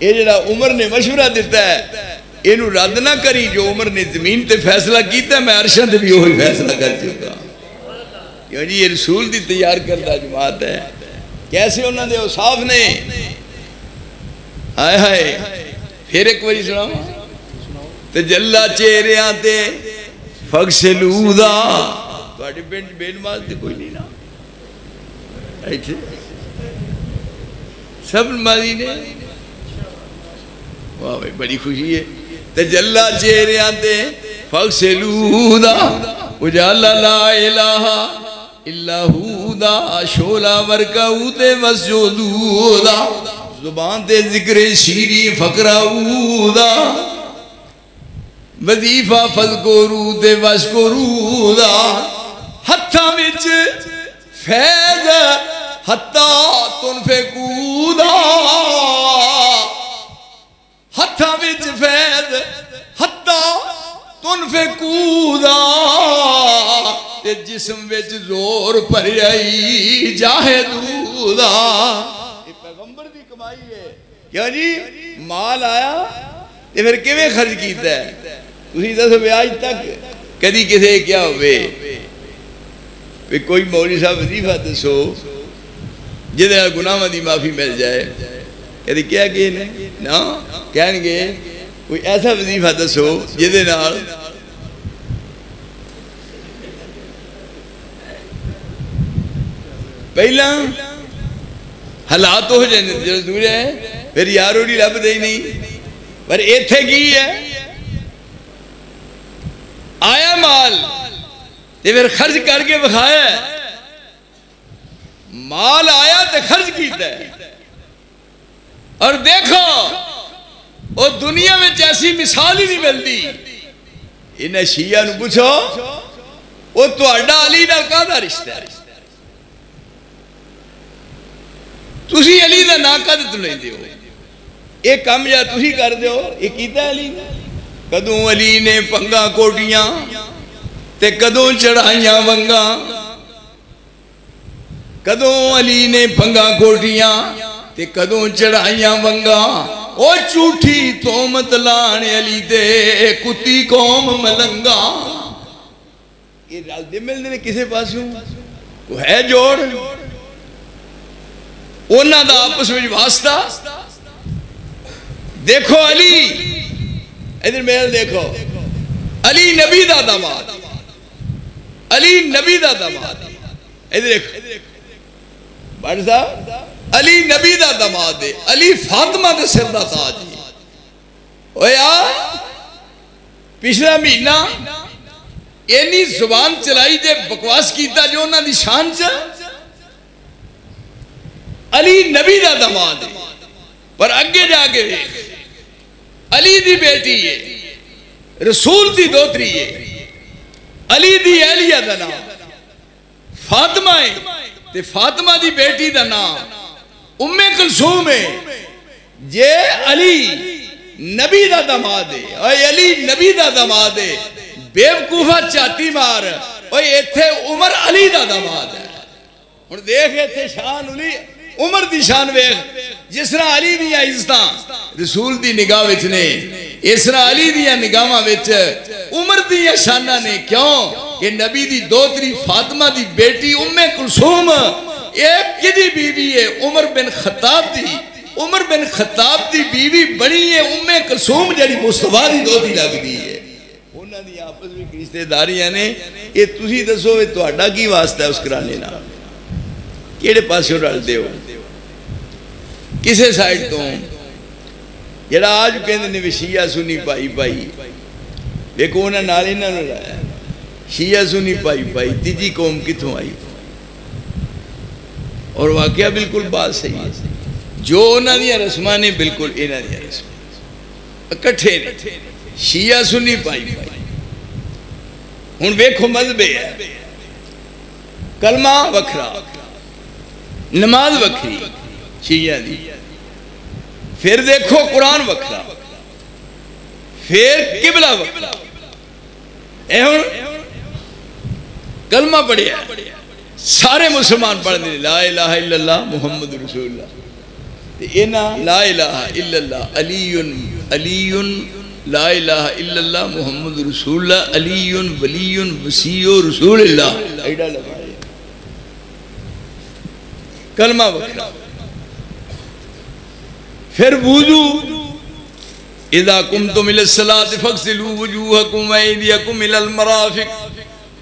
Speaker 2: یہ جڑا عمر نے مشورہ دیتا ہے اینو رد نہ کری جو عمر نے زمین تے فیصلہ کیتا ہے میں عرشان تے بھی وہی فیصلہ کر چکا کیوں جی یہ رسول دی تیار کردہ جماعت ہے کیسے انہوں نے اوصاف نے آئے ہائے پھر ایک باری سناؤں تجلہ چہرے آتے فغسلوا تواڈے پنڈ بیل ماز تے کوئی نہیں نا ایتھے سب نمازی نے واہ بھائی بڑی خوشی ہے تجلہ چہرے آتے فغسلوا اجالا لا الہ الا ہودا شولا ورکاو تے وسجدودا زبان تے ذکر شیری فقراودا وظیفہ فذکرو تے وشکرودا ہتھاں وچ فیض حتی تنفقودا ہتھاں وچ فیض حتی تنفقودا تے جسم وچ زور پریائی جاہدودا یہ پیغمبر دی کمائی ہے کیا جی مال آیا تے پھر کیویں خرچ کیتا ہے تسی دسو آج تک کدی کسے کیا ہوئے کہ کوئی مولوی صاحب وظیفہ دسو جدے گناہاں دی معافی مل جائے کدی کیا کہ نا کہن گے کوئی ایسا وظیفہ دسو جدے نال پہلا حالات ہو جائیں جو دور ہے پھر یارو نہیں لب دے نہیں پر ایتھے کی ہے آیا مال تے پھر خرچ کر کے بکھایا ہے مال آیا تے خرچ کیتا ہے اور دیکھو وہ دنیا میں ایسی مثال ہی نہیں ملتی انہیں شیعہ نو پوچھو وہ تہاڈا علی نال کہدا رشتہ ہے تسی علی دا نا کد تو لیندے ہو یہ کام یا تسی کر دیو یہ کیتا ہے علی کدوں علی نے پنگا کوٹیاں تے کدوں چڑھائیاں ونگاں کدوں علی نے پنگا کوٹیاں تے کدوں چڑھائیاں ونگاں او جھوٹی تومت لانے علی دے کتی قوم ملنگا یہ رل دے ملنے نے کسے پاسوں کو ہے جوڑ انہاں دا آپس میں واسطہ دیکھو علی ادھر میرے دیکھو علی نبی دا داماد علی نبی دا داماد ادھر دیکھو بڑھ صاحب علی نبی دا داماد ہے علی فاطمہ دے سر دا تاج ہے اویا پچھلا مہینہ اینی زبان چلائی دے بکواس کیتا جو انہاں دی شان چا علی نبی دا داماد ہے پر اگے جا کے علی دی بیٹی ہے رسول دی دوتری ہے علی دی اہلیہ دا نام فاطمہ ہے تے فاطمہ دی بیٹی دا نام ام کلثوم ہے جے علی نبی دا داماد ہے اوے علی نبی دا داماد ہے بیوقوفہ چاٹی مار اوے ایتھے عمر علی دا داماد ہے اور دیکھ ایتھے شان علی عمر دی شان ویکھ جس طرح علی دیا عزتاں رسول دی نگاہ وچ نے اس طرح علی دیا نگاہاں وچ عمر دیا شاناں نے کیوں کہ نبی دی دوتری فاطمہ دی بیٹی ام کلثوم ایک کدی بیوی ہے عمر بن خطاب دی عمر بن خطاب دی بیوی بڑی ہے ام کلثوم جڑی مصطفیٰ دی دوتری لگ دی ہے انہاں دی آپس میں رشتہ داریاں نے یہ تسی دسو اے تہاڈا کی واسطہ ہے اس کرانے نال کیڑے پاسوں رل دے ہو کسے سائڈ تو جڑا آج کہندے نے شیعہ سنی پائی پائی دیکھو انہاں نال انہاں نوں لایا شیعہ سنی پائی پائی تیجی قوم کتھوں آئی اور واقعہ بالکل بات صحیح ہے جو انہاں دی رسماں نے بالکل انہاں دی رسماں اکٹھے نے شیعہ سنی پائی پائی ہن ویکھو مذہب ہے کلمہ وکھرا نماز وکھری شیعہ دی پھر دیکھو قرآن وکھرا پھر قبلہ وکھرا اے ہن کلمہ پڑھیا سارے مسلمان پڑھ دے لا الہ الا اللہ محمد رسول اللہ اینا لا الہ الا اللہ علی لا الہ الا اللہ محمد رسول اللہ علی ولی وسیع رسول اللہ ایڈا لگا کلمہ وکھرا پھر وضو اذا قمتم الى الصلاة فاغسلوا وجوهكم وأيديكم الى المرافق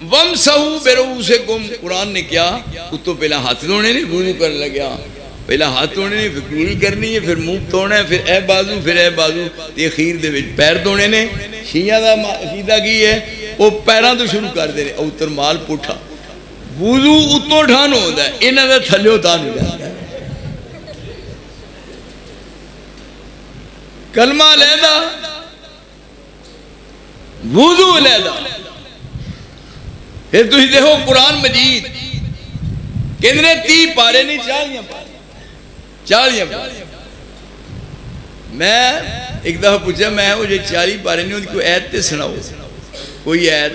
Speaker 2: وامسحوا برؤوسكم قرآن نے کیا تو پہلا ہاتھ دھونے نے وضو کرنے لگیا پہلا ہاتھ دھونے نے پھر کلی کرنی ہے پھر منہ دھونا ہے پھر اے بازو پھر اے بازو تے اخیر دے وچ پیر دھونے نے شیعہ دا عقیدہ کی ہے وہ پیراں تو شروع کر دے اوتر مال پٹھا وضو اتوں ڈھان ہوتا ہے انہاں دا تھلیوں تا نہیں جاتا کلمہ علیحدہ وضو علیحدہ پھر تسی دیکھو قرآن مجید کہندے 30 پارے نہیں 40 پارے میں ایک دفعہ پوچھا میں وہ جو 40 پارے نہیں ہوتی کوئی آیت تے سناؤ کوئی آیت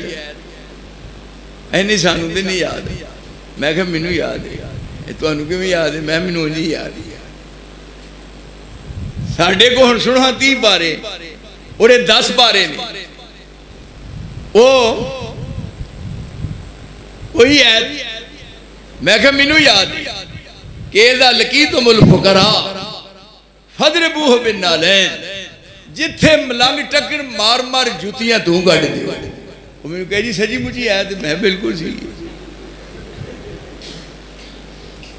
Speaker 2: نہیں سانو دے نہیں یاد ہے میں کہا منو یاد ہے تو انہوں کیوں یاد ہے میں منو نہیں یاد ہے ساڑھے کو ہن سنو 30 پارے اور 10 پارے نہیں وہی آیت میں کہا منو یاد ہے کہ اذا لقیتم الفقراء فضربوہ بالنعلین جتھے ملنگ ٹکر مار مار جوتیاں تو گاڑ دے وہ میں نے کہا جی سجی مجھے آیا تو میں بالکل سی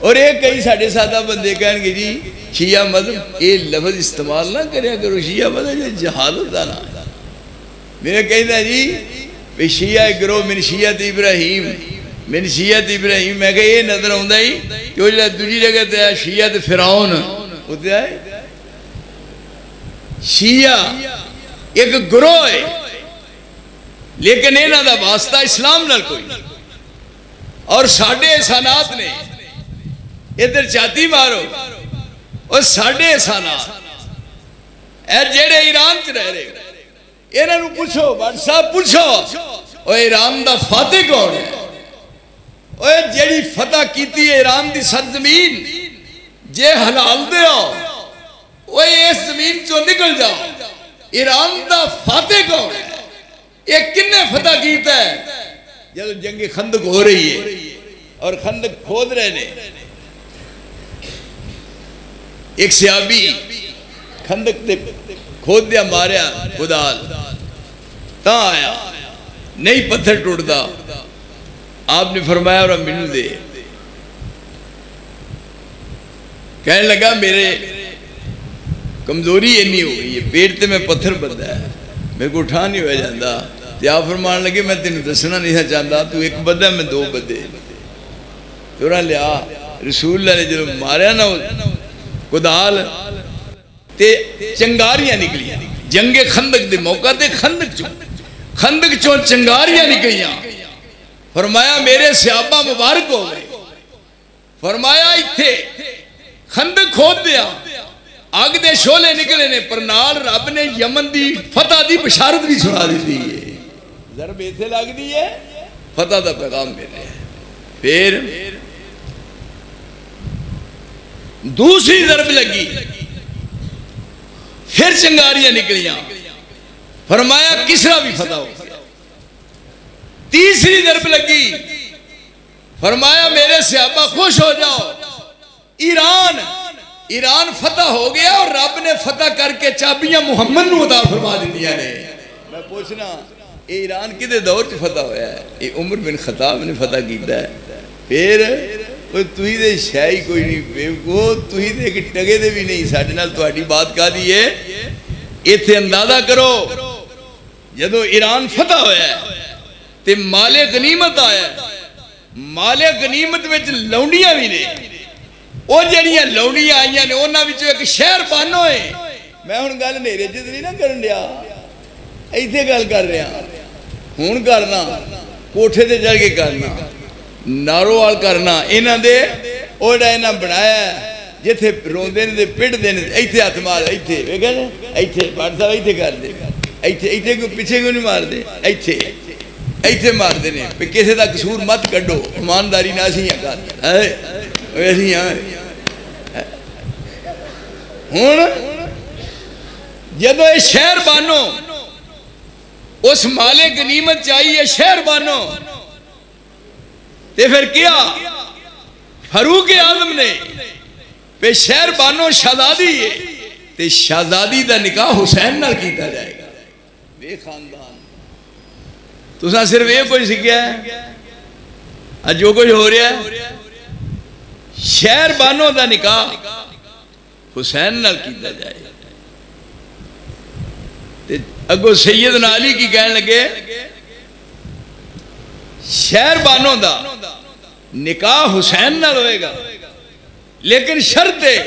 Speaker 2: اور ایک کئی ساڑھے سادہ بندے کہیں گے جی شیعہ مذہب یہ لفظ استعمال نہ کریں اگر شیعہ مذہب یہ جہالت دا نا میں نے کہتا جی شیعہ گروہ من شیعت ابراہیم من شیعت ابراہیم میں کہا یہ نظر ہوندہ ہی کہ وہ دوسری جگہ تے شیعت فرعون ہوتے ہیں شیعہ ایک گروہ ہے لیکن اینا دا واسطہ اسلام نال کوئی اور ساڑھے احسانات نے ادھر چاہتی مارو اور ساڑھے احسانات اے جیڑے ایران چ رہ رہے انہاں نوں پوچھو بٹ صاحب پوچھو او ایران دا فاتح کون ہے؟ اوے جیڑی فتح کیتی ہے ایران دی سرزمین جے حلال دے ہو اوے اس زمین چو نکل جاؤ ایران دا فاتح کون ہے؟ ایک کنے فتح کیتا ہے جب جنگ خندق ہو رہی ہے اور خندق کھود رہے نے ایک صحابی خندق تے کھود دیا ماریا خدال تا آیا نہیں پتھر ٹوٹ دا آپ نے فرمایا اور منو دے کہنے لگا میرے کمزوری انی ہو گئی ہے پیٹ تے میں پتھر بندہ ہے میرے کو اٹھا نہیں ہوا جاندہ تے آپ فرمان لگے میں تینوں دسنا نہیں چاہتا تو ایک بدہ میں دو بدے تو لیا رسول اللہ نے جو ماریا نا کدال تے چنگاریاں نکلیاں جنگ خندق دے موقع تے خندق چون چنگاریاں نکلیاں فرمایا میرے صحابہ مبارک ہو گئے فرمایا ایتھے خندق کھود دیا آگ دے شولے نکلے نے پر نال رب نے یمن دی فتح دی بشارت بھی سنا دی ہے ضرب ایتھے لگ دی ہے فتح دا پیغام ملے پھر دوسری ضرب لگی پھر چنگاریاں نکلیاں فرمایا کسرا بھی فتح ہو تیسری ضرب لگی فرمایا میرے صحابہ خوش ہو جاؤ ایران فتح ہو گیا اور رب نے فتح کر کے چابیاں محمد نو عطا فرما دیا نے میں پوچھنا ایران کدے دور چ فتح ہویا ہے یہ عمر بن خطاب نے فتح کیتا ہے پھر توہی دے شاہی کوئی نہیں بیوکو توہی دے کہ ٹگے دے بھی نہیں ساڑھے نال تو آٹی بات کہا دیئے ایتھے اندازہ کرو جدو ایران فتح ہویا ہے تے مال غنیمت آیا ہے مال غنیمت وچ لونڈیاں بھی نہیں او جڑیاں لونڈیاں آئیاں نے اونا وچ ایک شہر بانو ہے میں ہن گل نیرے جت نہیں نہ کرن دیا ایتھے گل کر رہا ہن کرنا کوٹھے تے چڑھ کے کرنا ناروال کرنا انہاں دے اوڑا انہاں بنایا ہے جتھے روندے نے پٹ دے نے ایتھے ہاتھ مار ایتھے ویکھا نا ایتھے بڑھ صاحب ایتھے کر دے ایتھے کو پیچھے کیوں نہیں مار دے ایتھے مار دینے پہ کسی دا قصور مت کڈو ایمانداری نہ سیاں کر ایسی ہوں جدو یہ شہر بانو اس مال غنیمت چاہیے شہر بانو تے پھر کیا فاروق اعظم نے پہ شہر بانو شہزادی ہے تے شہزادی دا نکاح حسین نال کیتا جائے گا بے خاندان تو ساں صرف یہ کوئی سکھیا ہے آج جو کچھ ہو رہا ہے شہر بانو دا نکاح حسین نال کیتا جائے اگو سیدنا علی کی کہنے لگے شہر بانو دا نکاح حسین نال ہوئے گا لیکن شرط ہے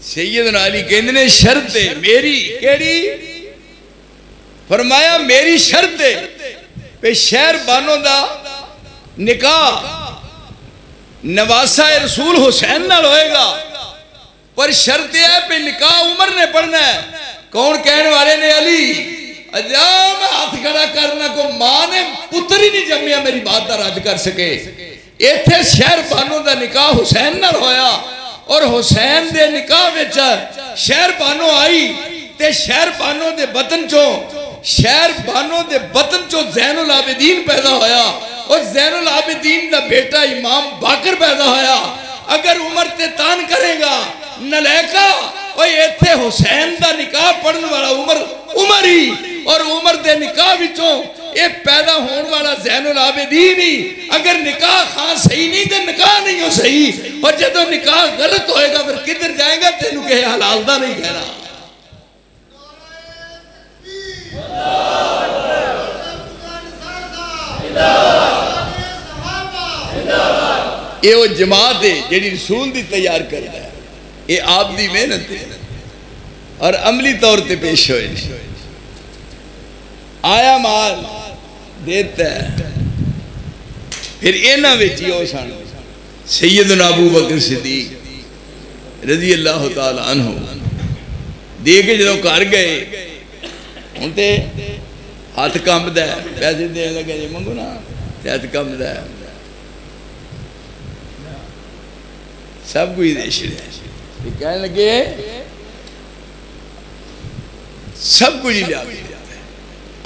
Speaker 2: سیدنا علی کہنے شرط ہے میری کیڑی فرمایا میری شرط ہے پہ شہر بانو دا نکاح نواسہ رسول حسین نال ہوئے گا پر شرط ہے پہ نکاح عمر نے پڑھنا ہے کون کہنے والے نے علی اجا میں ہاتھ کھڑا کرنا کو ماں نے پتر ہی نہیں جمعیا میری بات دا رد کر سکے ایتھے شہر بانو دا نکاح حسین نال ہویا اور حسین دے نکاح وچ شہر بانو آئی تے شہر بانو دے بطن چو زین العابدین پیدا ہویا اور زین العابدین دا بیٹا امام باقر پیدا ہویا اگر عمر تے تان کرے گا نلیکا اور ایتھے حسین دا نکاح پڑھن والا عمر ہی اور عمر دے نکاح وچوں ایک پیدا ہون والا زین العابدین ہی اگر نکاح خان صحیح نہیں دے نکاح نہیں ہو صحیح اور جدو نکاح غلط ہوئے گا پھر کدھر جائیں گا تینوں کہ حلال دا نہیں کہنا یہ وہ جماعت ہے جیڑی رسول دی تیار کرتا ہے یہ آپ دی محنت ہے اور عملی طور تے پیش ہوئے آیا مال دیتا ہے پھر اینا ویچی ہو سان سیدنا ابو بکر صدیق رضی اللہ تعالی عنہ دے کے جدو کار گئے ہوں تو ہاتھ کمبدا ہے، پیسے دین لگے جی منگو نا ہاتھ کمبدا ہے، سب کچھ دے چھڑیا، کہنے لگے سب کچھ لیا۔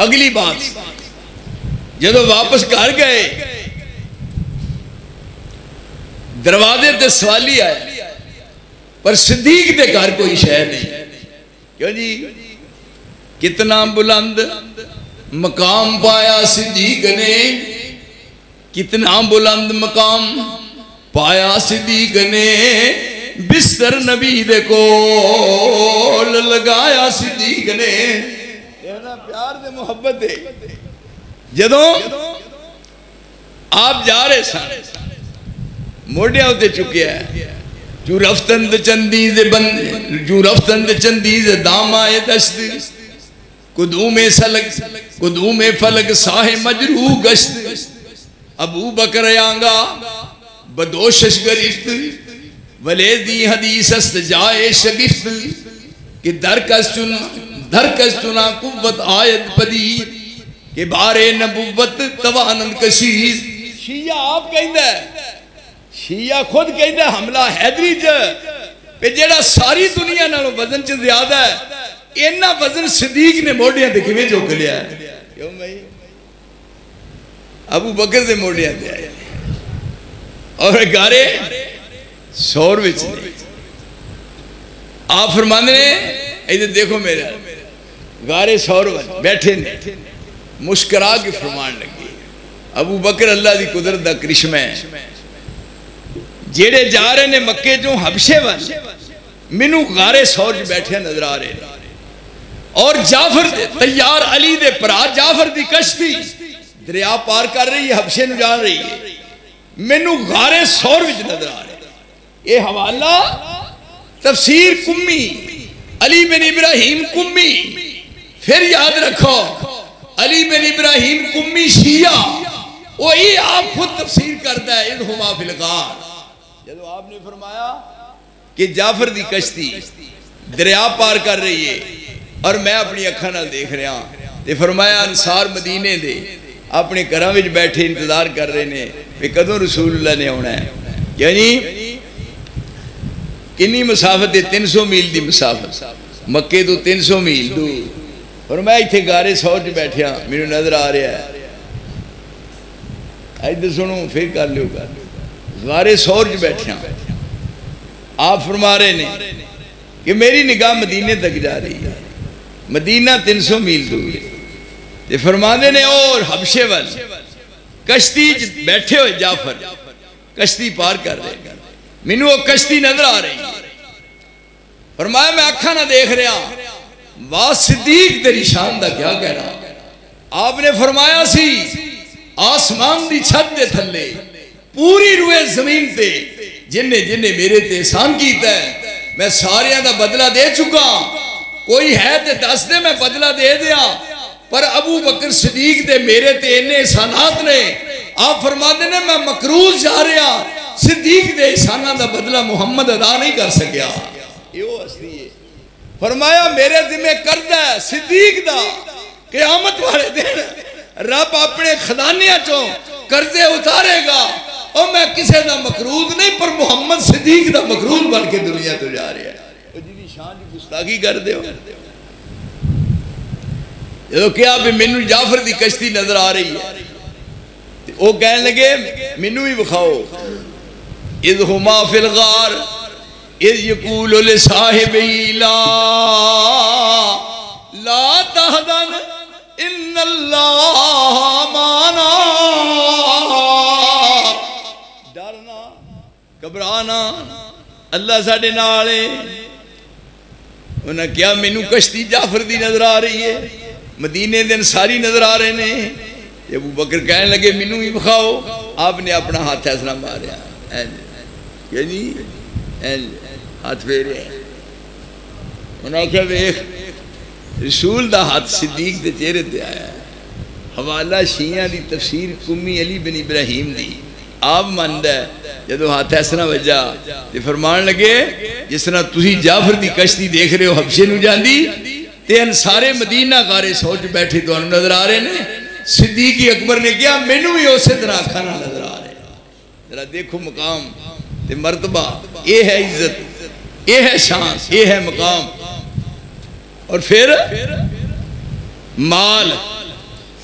Speaker 2: اگلی بات جدو واپس گھر گئے دروازے تے سوالی آئے پر صدیق دے گھر کوئی شے نہیں۔ کیوں جی؟ کتنا بلند مقام پایا صدیق نے، کتنا بلند مقام پایا صدیق نے، بستر نبی دے کول لگایا صدیق نے۔ پیار دے محبت دے جدوں آپ جا رہے سن موڑیا ہوتے چکے ہیں، جو رفتند چندیز بند، جو رفتند چندیز دام آئے دست، قدوم فلک ساہ مجروح گشت، ابو بکر آنگا بدوشش گرفت، ولیدی حدیث است جائے شگفت، کہ درکس چنا قوت آیت پدید، کہ بارے نبوت توانند کشید۔ شیعہ آپ کہندہ ہے، شیعہ خود کہندہ ہے حملہ حیدری پہ جیڑا ساری دنیا نالوں وزن چ زیادہ ہے، اینا وزن صدیق نے موڑیاں دے کیویں جو لیا ہے؟ کیوں بھائی؟ ابو بکر دے موڑیاں دے آئے اور گارے سور وچ نے۔ آپ فرمانے نے ادھر دیکھو میرا گارے سور بیٹھے نے، مسکرا کے فرمان لگی۔ ابو بکر اللہ دی قدرت دا کرشمہ ہے، جیڑے جا رہے نے مکے جو حبشے ون منو غارے سور بیٹھے نظر آ رہے، اور جعفر تیار علی دے پرا جعفر دی کشتی دریا پار کر رہی ہے، حبشے نو جان رہی ہے، منو غارے سور وچ نظر آ رہے۔ یہ حوالہ تفسیر کمی علی بن ابراہیم کمی، پھر یاد رکھو علی بن ابراہیم کمی شیعہ، وہی آپ خود تفسیر کرتا ہے اِذْهُمَا فِي الْغَارِ۔ جب آپ نے فرمایا کہ جعفر دی کشتی دریا پار کر رہی ہے اور میں اپنی اکھاں نال دیکھ رہا ہوں، تے فرمایا انصار مدینے دے اپنے گھراں وچ بیٹھے انتظار کر رہے نے کہ کدوں رسول اللہ نے آنا ہے۔ یعنی کنی مسافت ہے؟ 300 میل دی مسافت، مکے تو 300 میل دور، اور میں ایتھے غارے سور وچ بیٹھیا، میرے نظر آ رہا ہے۔ ادھر سنو پھر کر لیو گا، غارے سور وچ بیٹھیا، آپ فرما رہے نے کہ میری نگاہ مدینے تک جا رہی ہے، مدینہ 300 میل دور ہے، تے فرما دے نے اور حبشے وال کشتی بیٹھے ہوئے جعفر کشتی پار کر رہے، مینوں وہ کشتی نظر آ رہی، فرمایا میں اکھاں نہ دیکھ رہا، واہ صدیق تیری شان دا کیا کہہ رہا۔ آپ نے فرمایا سی آسمان دی چھت دے تھلے پوری روئے زمین تے جن نے میرے تے احسان کیتا ہے میں ساریاں دا بدلہ دے چکا، کوئی ہے تے دس دے میں بدلہ دے دیا، پر ابو بکر صدیق دے میرے تے انہیں احسانات نے، آپ فرما دینے میں مقروض جا رہا، صدیق دے احسانہ دا بدلہ محمد ادا نہیں کر سکیا۔ یہ وہ اصلی ہے، فرمایا میرے ذمہ قرض ہے صدیق دا، قیامت والے دن رب اپنے خزانیاں چوں قرضے اتارے گا، اور میں کسے دا مقروض نہیں پر محمد صدیق دا مقروض بن کے دنیا تو جا رہا ہے۔ وہ جنہی شان کی گستاخی کر دے ہو، جدو کیا بھی منو جعفر دی کشتی نظر آ رہی ہے، وہ کہنے لگے منو ہی بخاؤ، اِذْهُمَا فِي الْغَارِ اِذْ يَقُولُ لِصَاحِبِهِ لَا تَحْزَنْ إِنَّ اللَّهَ مَعَنَا، ڈرنا گھبرانا اللہ ساڈے نال ہے۔ انہاں کیا مینوں کشتی جعفر دی نظر آ رہی ہے، مدینے دن ساری نظر آ رہے ہیں، ابو بکر کہنے لگے مینوں ہی بخاؤ، آپ نے اپنا ہاتھ ایسا ماریا، یعنی ہاتھ پھیرے، انہاں کہا ویکھ رسول دا ہاتھ صدیق دے چہرے تے آیا ہے۔ حوالہ شیعہ دی تفسیر کمی علی بن ابراہیم دی، آپ ماندا ہے جدو ہاتھ ایسا وجہ تے فرمان لگے جس طرح تسی جعفر دی کشتی دیکھ رہے ہو حبشے نو جاندی، تے انصارے مدینہ غارِ سوچ بیٹھے تو نظر آ رہے ہیں. صدیق اکبر نے کیا مینوں بھی اسی طرح کھانا نظر آ رہے ہیں. ذرا دیکھو مقام تے مرتبہ، یہ ہے عزت، یہ ہے شان، یہ ہے مقام. اور پھر مال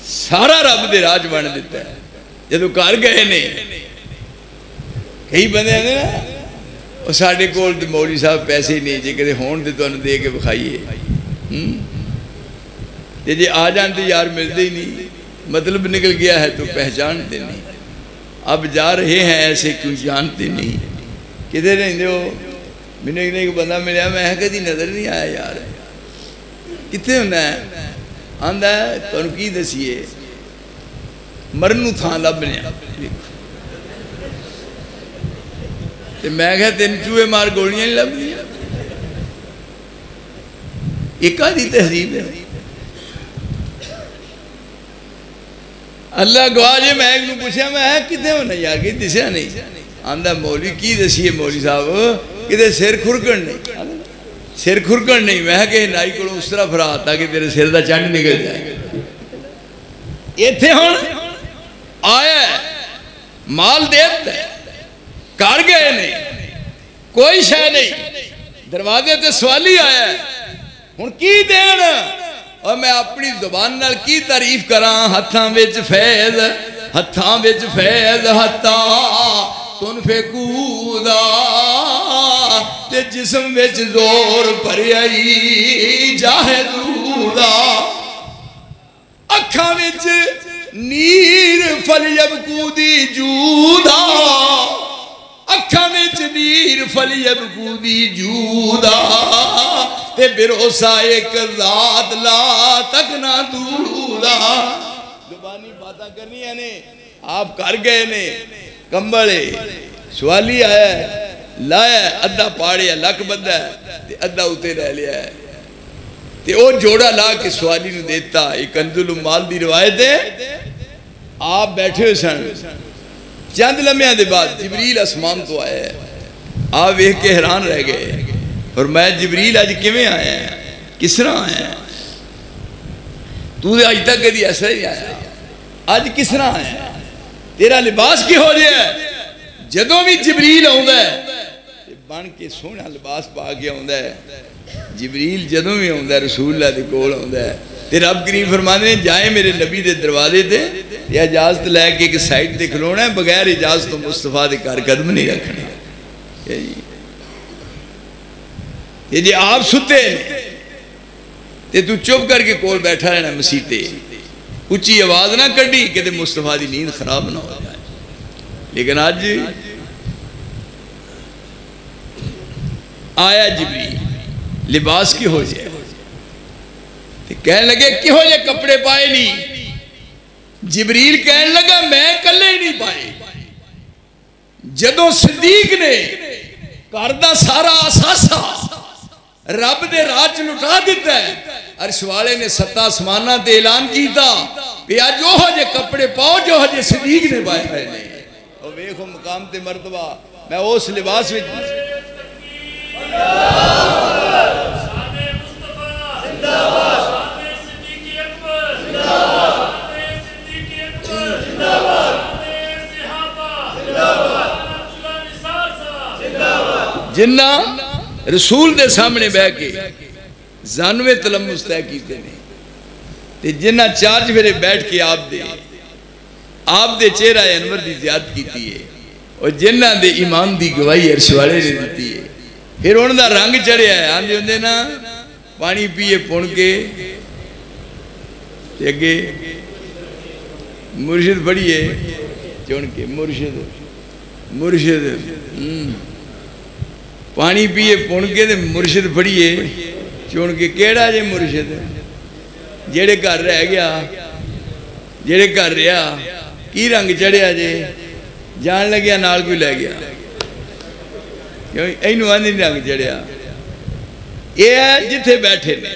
Speaker 2: سارا رب دے راج بن دیتا ہے. جدو گھر گئے نے کئی بندے ہیں نا وہ ساڈے کول تے مولوی صاحب پیسے نہیں جے کدے ہون تے تانوں دے کے بکھائیے، جی آ جان تو یار ملتے ہی نہیں، مطلب نکل گیا ہے تو پہچانتے نہیں. اب جا رہے ہیں ایسے کیوں جانتے نہیں. کدھر رہندے ہو؟ میں نے ایک بندہ ملیا، میں کدی نظر نہیں آیا یار. کتنے ہونا ہے؟ آندا ہے تانوں کی دسیے مرنو تھان لبنے. میں کہا تین چوہے مار گولیاں نہیں لبنی. ایک آدھی تہذیب ہے. اللہ گواہ جی میں ایک پوچھا میں کتنے ہونا یار کہ دسیا نہیں. آندا مولوی کی دسیے مولوی صاحب کدھر سر کھرکن نہیں، سر کھرکن نہیں. میں کہ نائی کو اس طرح پھرا تاکہ تیرے سر دا چنڈ نکل جائے. ایتھے ہون آیا ہے مال دیتا ہے، کار گئے نہیں، کوئی شے نہیں، دروازے تے سوالی آیا ہے ہن کی دین. اور میں اپنی زبان نال کی تعریف کراں. ہتھاں وچ فیض، ہتھاں وچ فیض، ہتھاں تنفقودا تے جسم وچ زور بھریائی جاہدودا. اکھاں وچ نیر فلیبکودی جودا، اکھاں وچ نیر فلیبکودی جودا تے بھروسہ ایک ذات لا تکنا دودا. زبانی باتاں کرنی ہے نے. آپ کر گئے نے کمبلے سوالی آیا ہے لایا ہے ادھا پاڑیا لک بدھا ہے تے ادھا اتے رہ لیا ہے تے او جوڑا لا کے سوالی نو دیتا. ایک کنز المال دی روایت ہے. آپ بیٹھے ہوئے سن چند لمحے دے بعد جبریل اسمان تو آیا ہے. آپ ویکھ کے حیران رہ گئے اور میں جبریل اج کیویں آیا ہے، کس طرح آیا ہے؟ تو اج تک کدی ایسا ہی آیا، اج کس طرح آیا ہے؟ تیرا لباس کی ہو جائے ہے؟ جدوں بھی جبریل آوندا ہے بن کے سونا لباس پا کے آوندا ہے. جبریل جدوں بھی آوندا ہے رسول اللہ دے کول آوندا ہے تے رب کریم فرماندے ہیں جائے میرے نبی دے دروازے تے یا اجازت لے کے ایک سائڈ تے کھلونا ہے، بغیر اجازت تو مصطفیٰ دے گھر قدم نہیں رکھنے. یہ جی آپ ستے تے تو چپ کر کے کول بیٹھا رہنا مسیح تے، اچھی آواز نہ کڈی کہ مصطفیٰ دی نیند خراب نہ ہو جائے. لیکن آج آیا جبریل لباس کی ہو جائے کہنے لگے کیوں یہ کپڑے پائے نہیں. جبریل کہنے لگا میں کلے ہی نہیں پائے. جدوں صدیق نے گھر دا سارا اثاثہ رب دے راج لٹا دیتا ہے، عرش والے نے 7 آسماناں تے اعلان کیتا پیا جو جے کپڑے پاؤ جو جے صدیق نے پائے پائے نہیں. اور ویکھو مقام تے مرتبہ میں اس لباس وچ جنہ رسول دے سامنے بہ کے زانوے تلمس طے کیتے نے تے جنہ چارج میرے بیٹھ کے آپ دے چہرہ انور دی زیادت کیتی ہے اور جنہ دے ایمان دی گواہی عرش والے نے دیتی ہے. پھر انہوں دا رنگ چڑھیا ہے آندے ہوندے نا پانی پیے پون کے تے اگے مرشد پڑھیے چون کے مرشد پانی پیے پون کے تے مرشد پڑھیے چون کے کیڑا جے مرشد جیڑے گھر رہ گیا جیڑے گھر رہا کی رنگ چڑھیا جے جان لگیا نال کوئی لے گیا اینو آندے رنگ چڑھیا. یہ ہے جتھے بیٹھے نے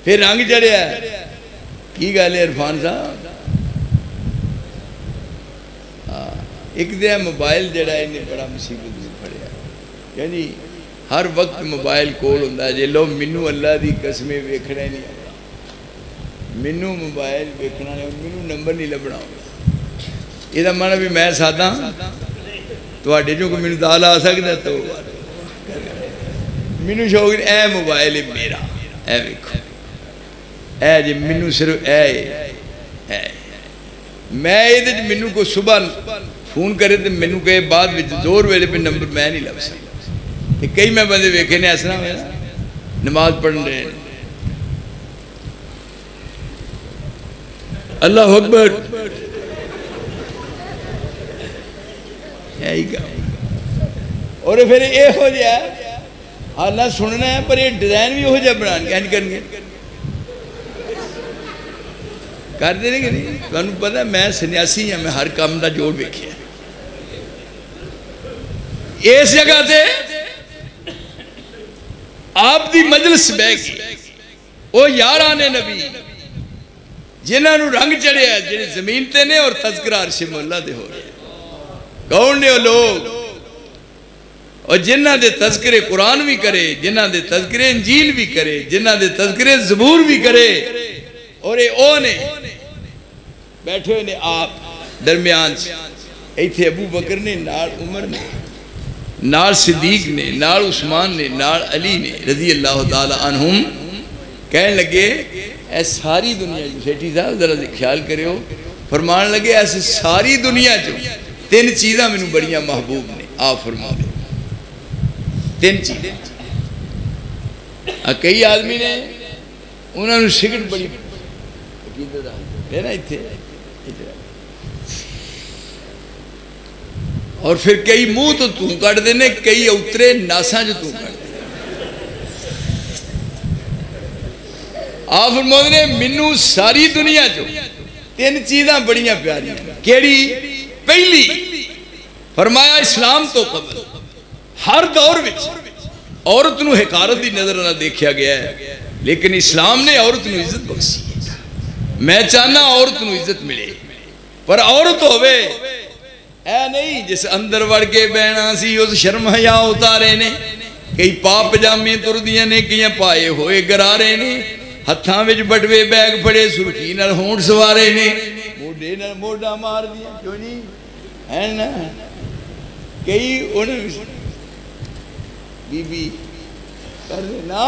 Speaker 2: پھر رنگ چڑھیا کی گل ہے عرفان صاحب. ایک دن موبائل جڑا انہیں بڑا مصیبت میں پڑیا یعنی ہر وقت موبائل کول ہوندا ہے جے لو مینوں اللہ دی قسمیں ویکھنا نہیں آتا مینوں موبائل ویکھنا نہیں مینوں نمبر نہیں لبنا یہ دا مانا بھی میں ساداں تواڈے جو کوئی مینوں دال آ سکدا تو مینوں شوق اے موبائل ہے میرا اے ویکھو اے جے مینوں صرف اے میں یہ مینوں کو صبح فون کرے تو مینوں کہے بعد وچ زور ویلے پہ نمبر میں نہیں لب سکتا کئی میں بندے ویکھے نے ایسا نہ نماز پڑھن رہے اللہ اکبر اور پھر یہ ہو جائے حالہ سننا ہے پر یہ ڈیزائن بھی ہو جائے بنان کیا نہیں کرنگے کر دینے کہ نہیں تو انہوں پتا ہے میں سنیاسی ہیں میں ہر کام دا جوڑ بیکھیا اس جگہ دے آپ دی مجلس بے گی وہ یاران نبی جنہاں نو رنگ چڑھے ہیں جنہیں زمین تے نے اور تذکرہ عرش مولا دے ہو رہے ہیں کون نے وہ لوگ اور جنہاں دے تذکرے قرآن بھی کرے جنہاں دے تذکرے انجیل بھی کرے جنہاں دے تذکرے زبور بھی کرے اور او نے بیٹھے ہوئے نے آپ درمیان سے ایتھے ابو بکر نے نال عمر نے نال صدیق نے نال عثمان نے نال علی نے رضی اللہ تعالی عنہم کہنے لگے اے ساری دنیا جو سیٹھی صاحب ذرا خیال کرے ہو فرمان لگے ایسے ساری دنیا جو تین چیزاں میں بڑیاں محبوب نے آپ فرما دے تین چیزیں کئی آدمی نے انہوں نے سگرٹ بڑی نا اتھے اور پھر کئی منہ تو کٹ دینے کئی اترے ناساں جو کٹ دینے آپ فرماؤں نے منو ساری دنیا جو تین چیزاں بڑیاں پیاری کیڑی پہلی فرمایا اسلام تو قبل ہر دور وچ عورت نو حقارت دی نظر نہ دیکھیا گیا ہے لیکن اسلام نے عورت نو عزت بخشی میں چاہنا عورت نو عزت ملے پر عورت ہوئے اے نہیں جس اندر وڑ کے بہنا سی اس شرم حیا اتارے نے کئی پاپ جامے تر دیاں نے کئی پائے ہوئے گرارے نے ہتھاں وچ بٹوے بیگ پڑے سرخی نال ہونٹ سوارے نے موڈے نال موڈا مار دیا کیوں نہیں ہے نا کئی انہوں بی بی کر دینا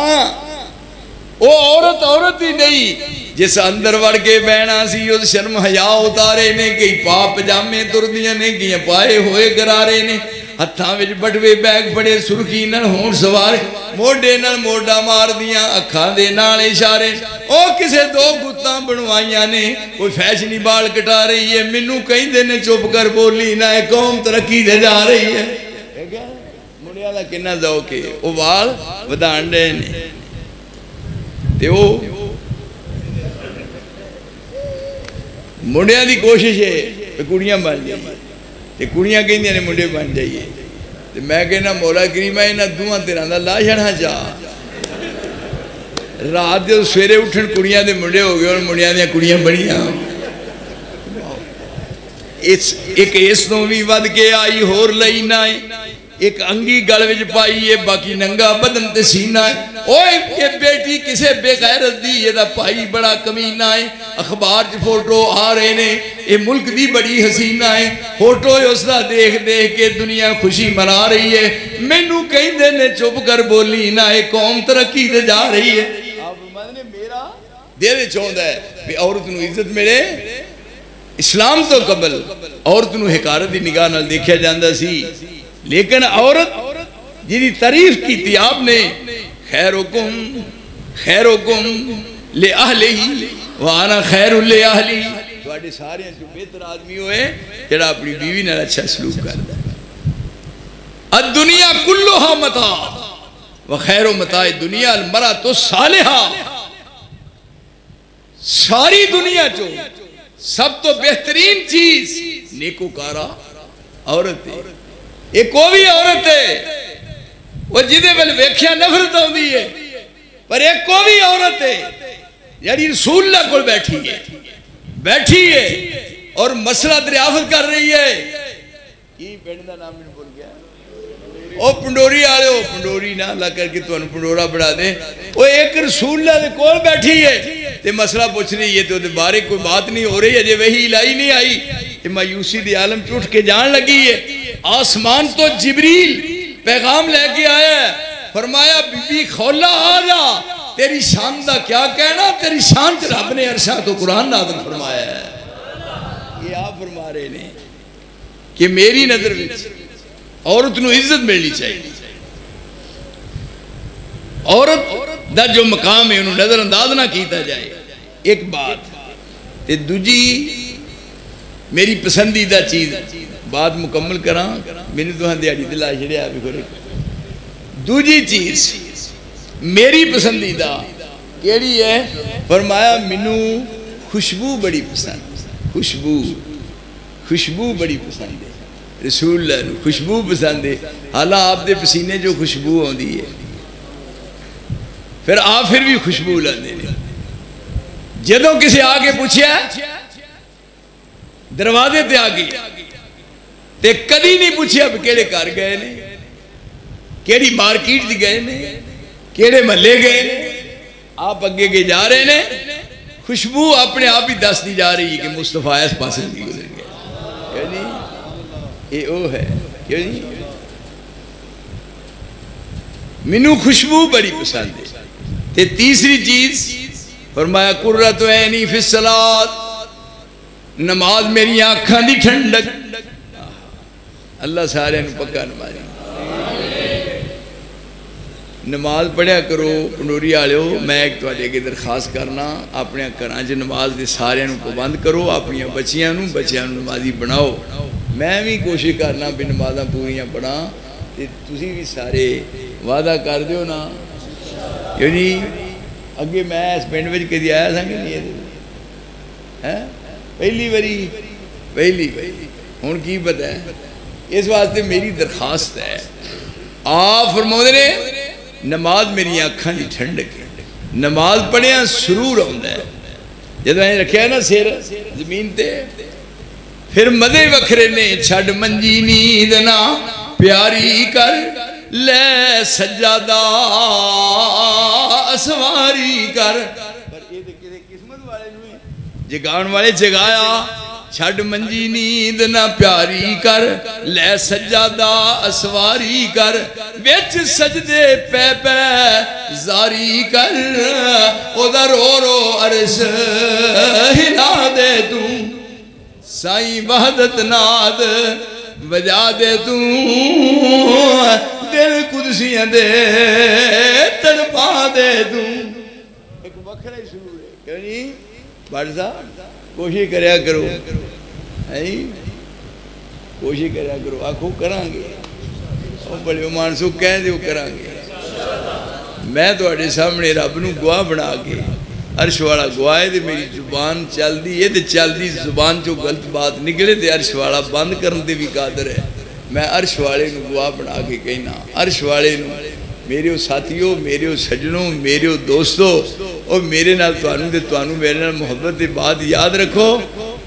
Speaker 2: وہ عورت ہی نہیں جس اندر وڑ کے بہنا سی اس شرم حیا اتارے نے کئی پاپ جامے تر دیاں نے کئی پائے ہوئے گرارے نے ہتھاں وچ بٹوے بیگ پڑے سرخی نال ہونٹ سوارے موڈے نال موڈا مار دیاں اکھاں دے نال اشارے او کسے دو گتاں بنوائیاں نے کوئی فیشنی بال کٹا رہی ہے منو کہیں دینے چپ کر بولی نہ قوم ترقی دے جا رہی ہے مڑیا دا کنا ذوق ہے او وال ودان دے نے تے او منڈیاں دی کوشش ہے کہ کڑیاں بن جائیے تے کڑیاں کہیں دینے منڈے بن جائیے تے میں کہنا مولا کریم ہے انہاں دوہاں تیران دا لا چھڑا چاہ رات جو سویرے اٹھن کڑیاں دے منڈے ہو گئے اور منڈیاں دیا کڑیاں بڑیاں ایک اس نو بھی ود کے آئی ہور لئی نائے ایک انگی گل وچ پائی ہے باقی ننگا بدن تے سینہ ہے اوہ یہ بیٹی کسے بے غیرت دی یہ دا پائی بڑا کمینہ ہے اخبار چ فوٹو آ رہے نے یہ ملک دی بڑی حسینہ ہے فوٹو اس دا دیکھ دیکھ کے دنیا خوشی منا رہی ہے مینو کہیں دینے چپ کر بولی نہ ہے قوم ترقی دے جا رہی ہے آپ نے میرا دیرے چوندہ ہے کہ عورت نو عزت ملے اسلام تو قبل عورت نو حقارت دی نگاہ نال دیکھیا جاندہ سی لیکن عورت جنہی تعریف کی تھی آپ نے خیرکم لے اہلی وانا خیر لے اہلی تو آٹھے سارے ہیں جو بہتر آدمی ہوئے جڑا اپنی بیوی نے اچھا سلوک کرتا ہے الدنیا کلوہا متاع وخیر متاع دنیا المرأة صالحہ ساری دنیا جو سب تو بہترین چیز نیکوکارا عورت ہے ایک کوئی عورت ہے وہ جدے بل ویکھیا نفرت ہوندی ہے پر ایک کوئی عورت ہے یعنی رسول اللہ کو بیٹھی ہے اور مسئلہ دریافت کر رہی ہے کی پینڈ دا نام میں بول گیا او پنڈوری آلے ہو پنڈوری نہ اللہ کر کے تو انہوں پنڈورا بڑھا دیں وہ ایک رسول اللہ دے کول بیٹھی ہے تے مسئلہ پوچھ رہی ہے تو دے بارے کوئی بات نہیں ہو رہی ہے جے وہی الہی نہیں آئی یہ مایوسی دی عالم چوٹ کے جان لگی ہے آسمان تو جبریل پیغام لے کے آیا ہے فرمایا بی بی خولا آ جا تیری شان دا کیا کہنا تیری شان تے رب نے عرشہ تو قرآن نازل فرمایا ہے یہ آپ فرما رہے ہیں کہ میری نظر وچ عورت نو عزت ملنی چاہیے عورت دا جو مقام ہے انہوں نظر انداز نہ کیتا جائے ایک بات تے دوجی میری پسندیدہ چیز بات مکمل کراں میں نے تو ہاں دیاڑی دلا چھڑیا بھی کھڑے دوجی چیز میری پسندیدہ کیڑی ہے فرمایا منو خوشبو بڑی پسند خوشبو بڑی پسند ہے رسول اللہ نے خوشبو پسند ہے حالا آپ دے پسینے جو خوشبو ہوندی ہے پھر آپ پھر بھی خوشبو لاندے نے جدوں کسی آگے پوچھیا دروازے تے آگے تے کدی نہیں پوچھیا کیڑے کار گئے نے کیڑی مارکیٹ دی گئے نے کیڑے محلے گئے نے آپ اگے کے جا رہے نے خوشبو اپنے آپ ہی دس دی جا رہی ہے کہ مصطفیٰ اس پاسے بھی گزر گئے یعنی یہ او ہے کیوں نہیں منو خوشبو بڑی پسند ہے تے تیسری چیز فرمایا قرۃ عینی فی الصلاۃ نماز میری آنکھاں دی ٹھنڈک اللہ سارے نو پکا نماز نماز پڑھیا کرو پنڈوری آلیو میں ایک تو آجے کے درخواست کرنا اپنے کرانچ نماز دے سارے نو پابند کرو اپنی بچیاں نو نمازی بناؤ میں بھی کوشش کرنا بھی نمازاں پوریاں پڑھا تسی بھی سارے وعدہ کر دیو نا یعنی اگے میں اس پنڈ وچ کدی آیا تھا کہ نہیں ہے پہلی باری ہن کی پتہ ہے اس واسطے میری درخواست ہے آپ فرماؤندے نے نماز میری آنکھاں دی ٹھنڈک ہے نماز پڑھیاں سرور ہوندا ہے جدوں میں رکھیا نا سر زمین تے پھر مزے وکھرے نے چھڈ منجی نیند نہ پیاری کر لے سجادہ اسواری کر پر یہ تے قسمت والے نو جگاون والے جگایا چھڈ منجی نیند نہ پیاری کر لے سجادہ اسواری کر وچ سجدے پہ زاری کر او دا رو رو عرش ہلا دے تو سائیں وحدت ناد بجا دے تو دل قدسیاں دے تڑپا دے تو ایک وکھرا ہی سرور ہے کیوں نہیں بڑھ صاحب کوشش کریا کرو کوشش کریا کرو آنکھوں کران گے اور بڑے مانسو کہہ دیو کران گے میں تو اڑے سامنے رب نو گواہ بنا کے عرش والا گواہ دے میری زبان چل دی یہ دے چل دی زبان جو غلط بات نکلے دے عرش والا بند کرن دے بھی قادر ہے میں عرش والے نو گواہ بنا کے کہنا عرش والے نو میرے ساتھیوں میرے سجنوں میرے دوستوں اور میرے نال توانو میرے نال محبت دے بات یاد رکھو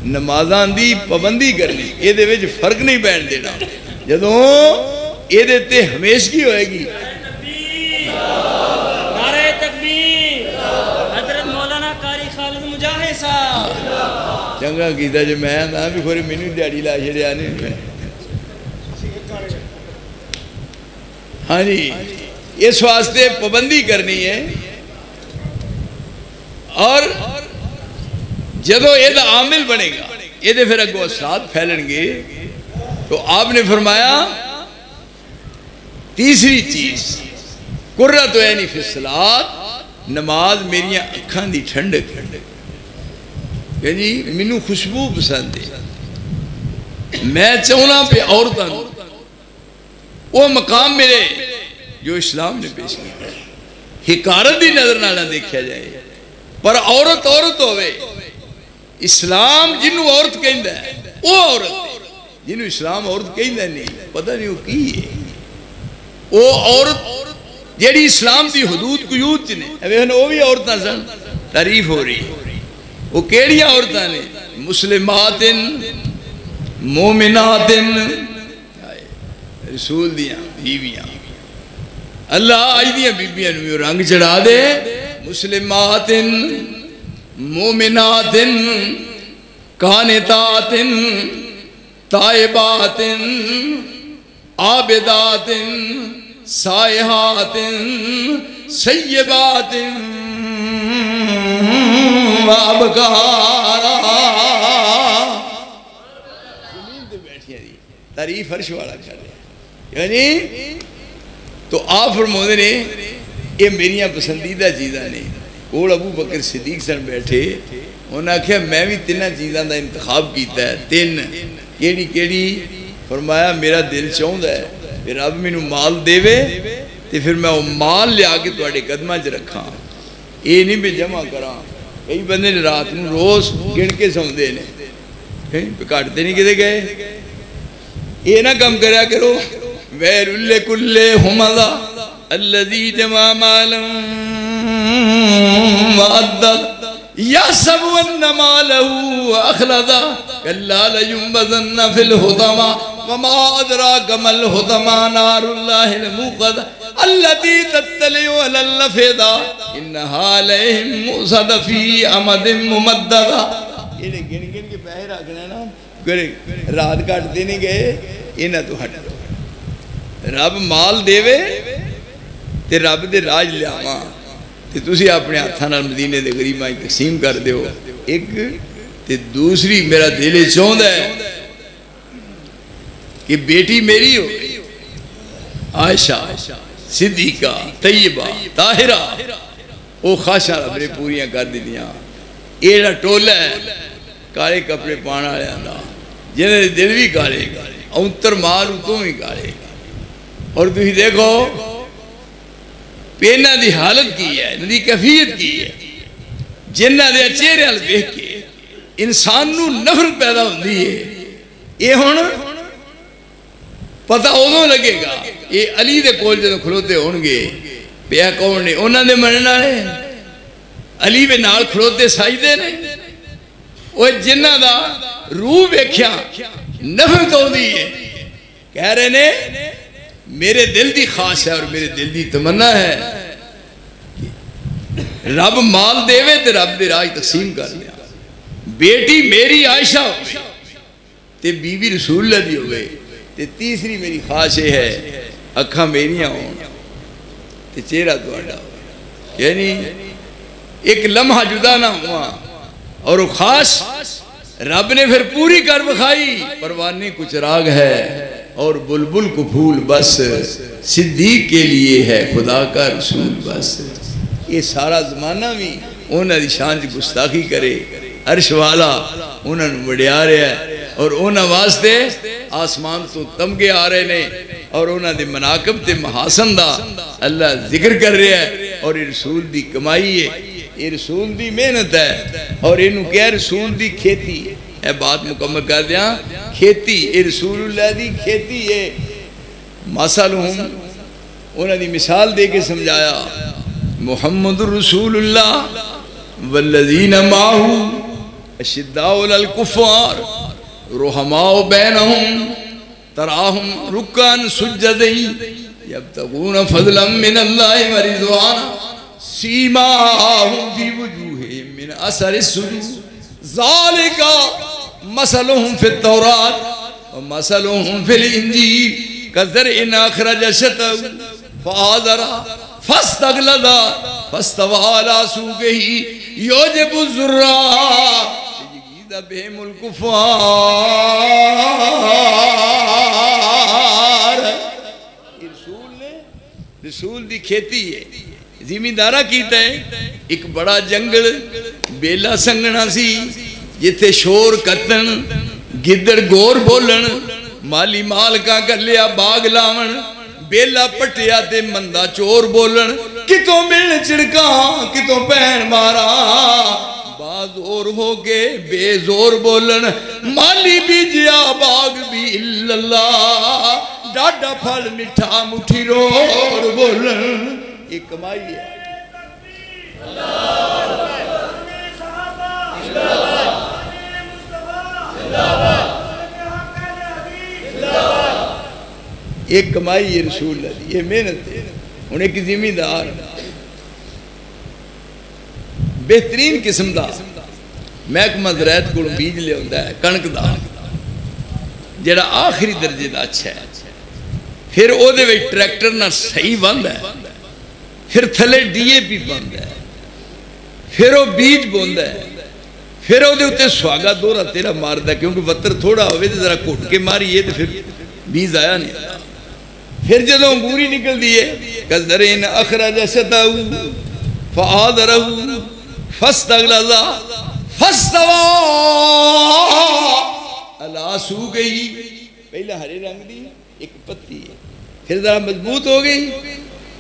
Speaker 2: نمازاں دی پابندی کرنی یہ دے وچ فرق نہیں پین دینا جدوں یہ دے تے ہمیشگی ہوئے گی
Speaker 3: نعرہ تکبیر حضرت مولانا قاری خالد مجاہد صاحب
Speaker 2: چنگا کیتا جو میں آنا بھی کھوڑے مینو دیاڑی لا چھڑیا نہیں ہاں جی اس واسطے پابندی کرنی ہے اور جدو یہ عامل بنے گا یہ پھر اگو اثرات پھیلن گے تو آپ نے فرمایا تیسری چیز قرۃ عینی فی الصلاۃ نماز میری اکھاں دی ٹھنڈک یعنی مینوں خوشبو پسند ہے میں چاہنا پہ عورتاں وہ مقام میرے جو اسلام نے پیش کیا حکارت دی نظر نہ دیکھا جائے پر عورت ہوئے اسلام جنہوں عورت کہندہ ہے وہ عورت جنہوں اسلام عورت کہندہ نہیں پتہ نہیں وہ کی ہے وہ عورت جیڑی اسلام دی حدود قیود چنے وہ بھی عورتاں سن تعریف ہو رہی وہ کیڑیاں عورتاں نے مسلمات مومنات رسول دیاں بیویاں اللہ آج دیاں بیویاں نو رنگ چڑھا دے مسلمات مومنات قانتات تائبات عابدات سائحات سیبات وابکارا تعریف عرش والا کر رہے یعنی تو آپ فرماتے نے یہ میریاں پسندیدہ چیزاں نے کول ابو بکر صدیق سن بیٹھے انہوں نے کہا میں بھی تینہ چیزاں دا انتخاب کیتا ہے تین کیڑی کیڑی فرمایا میرا دل چاہتا ہے پھر رب مینوں مال دے تے پھر میں وہ مال لیا کے تواڈے قدماں چ رکھاں یہ نہیں بھی جمع کراں کئی بندے نے رات نوں روز گن کے سوندے نے کہیں پہ کاٹتے نہیں کدے گئے یہ نہ کم کریا کرو ویل لکل ہمزہ الذی جمع مالا وعدد یحسب ان مالہ اخلدا کلا لینبذن فی الحطمہ وما ادراک ما الحطمہ نار اللہ الموقدہ التي تطلع على الافئدہ انہا علیہم موصد فی امد ممددہ یہ گن گن کے پیسے رکھنا نا رات کاٹتے نہیں گئے انہاں تو ہٹ رب مال دے تے رب دے راج لیاواں تے تسی اپنے ہاتھاں نال مدینے دے غریباں تقسیم کر دیو ایک تے دوسری میرا دل چاہندا ہے کہ بیٹی میری ہو عائشہ صدیقہ طیبہ طاہرہ او خواہشاں رب نے پوریاں کر دیاں ایڑا ٹولہ ہے کالے کپڑے پانا والے دا جنہیں دے دل بھی کالے اونتر مار تو بھی کالے اور تسی دیکھو پینا دی حالت کی ہے ندی کیفیت کی ہے جنہ دے چہرے حال دیکھ کے انسان نو نفرت پیدا ہوندی ہے یہ ہون پتہ ادوں لگے گا یہ علی دے کول جدوں کھلوتے ہونگے پیا کون نے انہاں دے منن والے علی دے نال کھلوتے سجدے نے وہ جنہ دا روح ویکھیا نفرت ہوندی ہے کہہ رہے نے میرے دل دی خواہش ہے اور میرے دل دی تمنا ہے رب مال دے تے رب دے راج تقسیم کر لیا بیٹی میری عائشہ ہوئے تے بی بی رسول اللہ دی ہوئے تے تیسری میری خواہش ہے اکھاں میریاں ہوں تے چہرہ تواڈا ہو یعنی ایک لمحہ جدا نہ ہوا اور وہ خواہش رب نے پھر پوری کر بخائی پروانے کو چراغ ہے اور بلبل کو پھول بس صدیق کے لیے ہے خدا کا رسول بس یہ سارا زمانہ بھی انہاں دی شان دی گستاخی کرے عرش والا انہاں نوں وڈیا رہا ہے اور انہاں واسطے آسمان تو تمغے آ رہے نے اور انہاں دے مناقب تے محاسن دا اللہ ذکر کر رہا ہے اور یہ رسول دی کمائی ہے یہ رسول دی محنت ہے اور انہوں کہہ رسول دی کھیتی ہے بات مکمل کر دیا کھیتی یہ رسول اللہ دی کھیتی ہے مثلہم انہوں نے مثال دے کے سمجھایا محمد رسول اللہ والذین معہو اشداء الکفار رحماء بینہم تراہم رکان سجدئی یبتغون فضلا من اللہ ورضوانا سیماہم فی وجوہہم من اثر السجود ذالک مثلہم فی التورات ومثلہم فی الانجیل کزرع اخرج شطأہ فآذرہ فاستغلظ فاستوى علی سوقہ یعجب الزراع لیغیظ بہم الکفار رسول دی کھیتی ہے زمیندارہ کیتا ہے ایک بڑا جنگل بیلا سنگنا سی جتے شور کتن گدڑ گور بولن مالی مالکاں کر لیا باغ لاون بیلا پٹیا تے مندہ چور بولن کتوں مل چڑکاں کتوں پین مارا بازور ہو کے بے زور بولن مالی بیجیا باغ بھی اللہ ڈاڈا پھل مٹھا مٹھی روڑ بولن یہ کمائی ہے ایک کمائی یہ رسول اللہ دی، یہ محنت ہے. ہن ایک زمیندار بہترین قسم دا محکمہ زراعت کو بیج لے ہوندا ہے کنک دا جڑا آخری درجے دا اچھا ہے، پھر او دے وچ ٹریکٹر نہ صحیح بندا ہے، پھر تھلے ڈی اے پی بندا ہے، پھر وہ بیج بوندا ہے، پھر وہ دے اتے سواگا دورہ تیرا ماردا ہے کیونکہ وطر تھوڑا ہوئے تو ذرا کھٹ کے ماری ہے تو پھر بیج آیا نہیں. پھر جدوں انگوری نکل دیئے کذرین اخرج شتاؤ فآدرہو فاستغلظا فاستوا اللہ سو گئی. پہلا ہرے رنگ دی ایک پتی ہے، پھر ذرا مضبوط ہو گئی،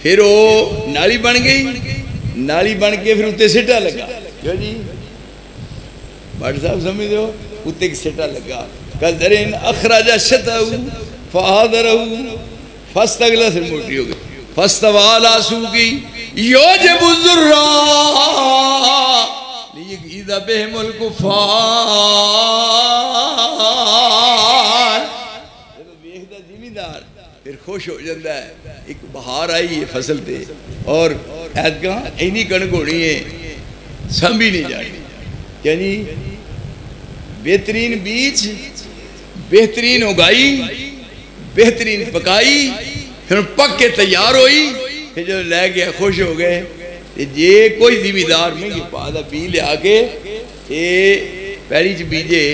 Speaker 2: پھر وہ نالی بن گئی، نالی بن کے پھر اتے سٹا لگا. کیوں جی بھٹ صاحب سمجھ دو اتے کی سٹا لگا. کذرین اخرج شتاؤ فآدرہو فاستغلظا سے موٹی ہو گئی. فاستوا علی سوقی یوجب الذرا لیغیظ بہم الکفار. ویکھدا زمیندار پھر خوش ہو جاتا ہے. ایک بہار آئی ہے فصل تے اور ایتکاں اینی کنک ہونی ہے سمبھی نہیں جانی. یعنی بہترین بیج، بہترین اگائی، بہترین پکائی، پھر پک کے تیار ہوئی. پھر جو لے گیا خوش ہو گئے. یہ کوئی زمیندار میں یہ پادا بی لے آگے پیڑی چ بیجے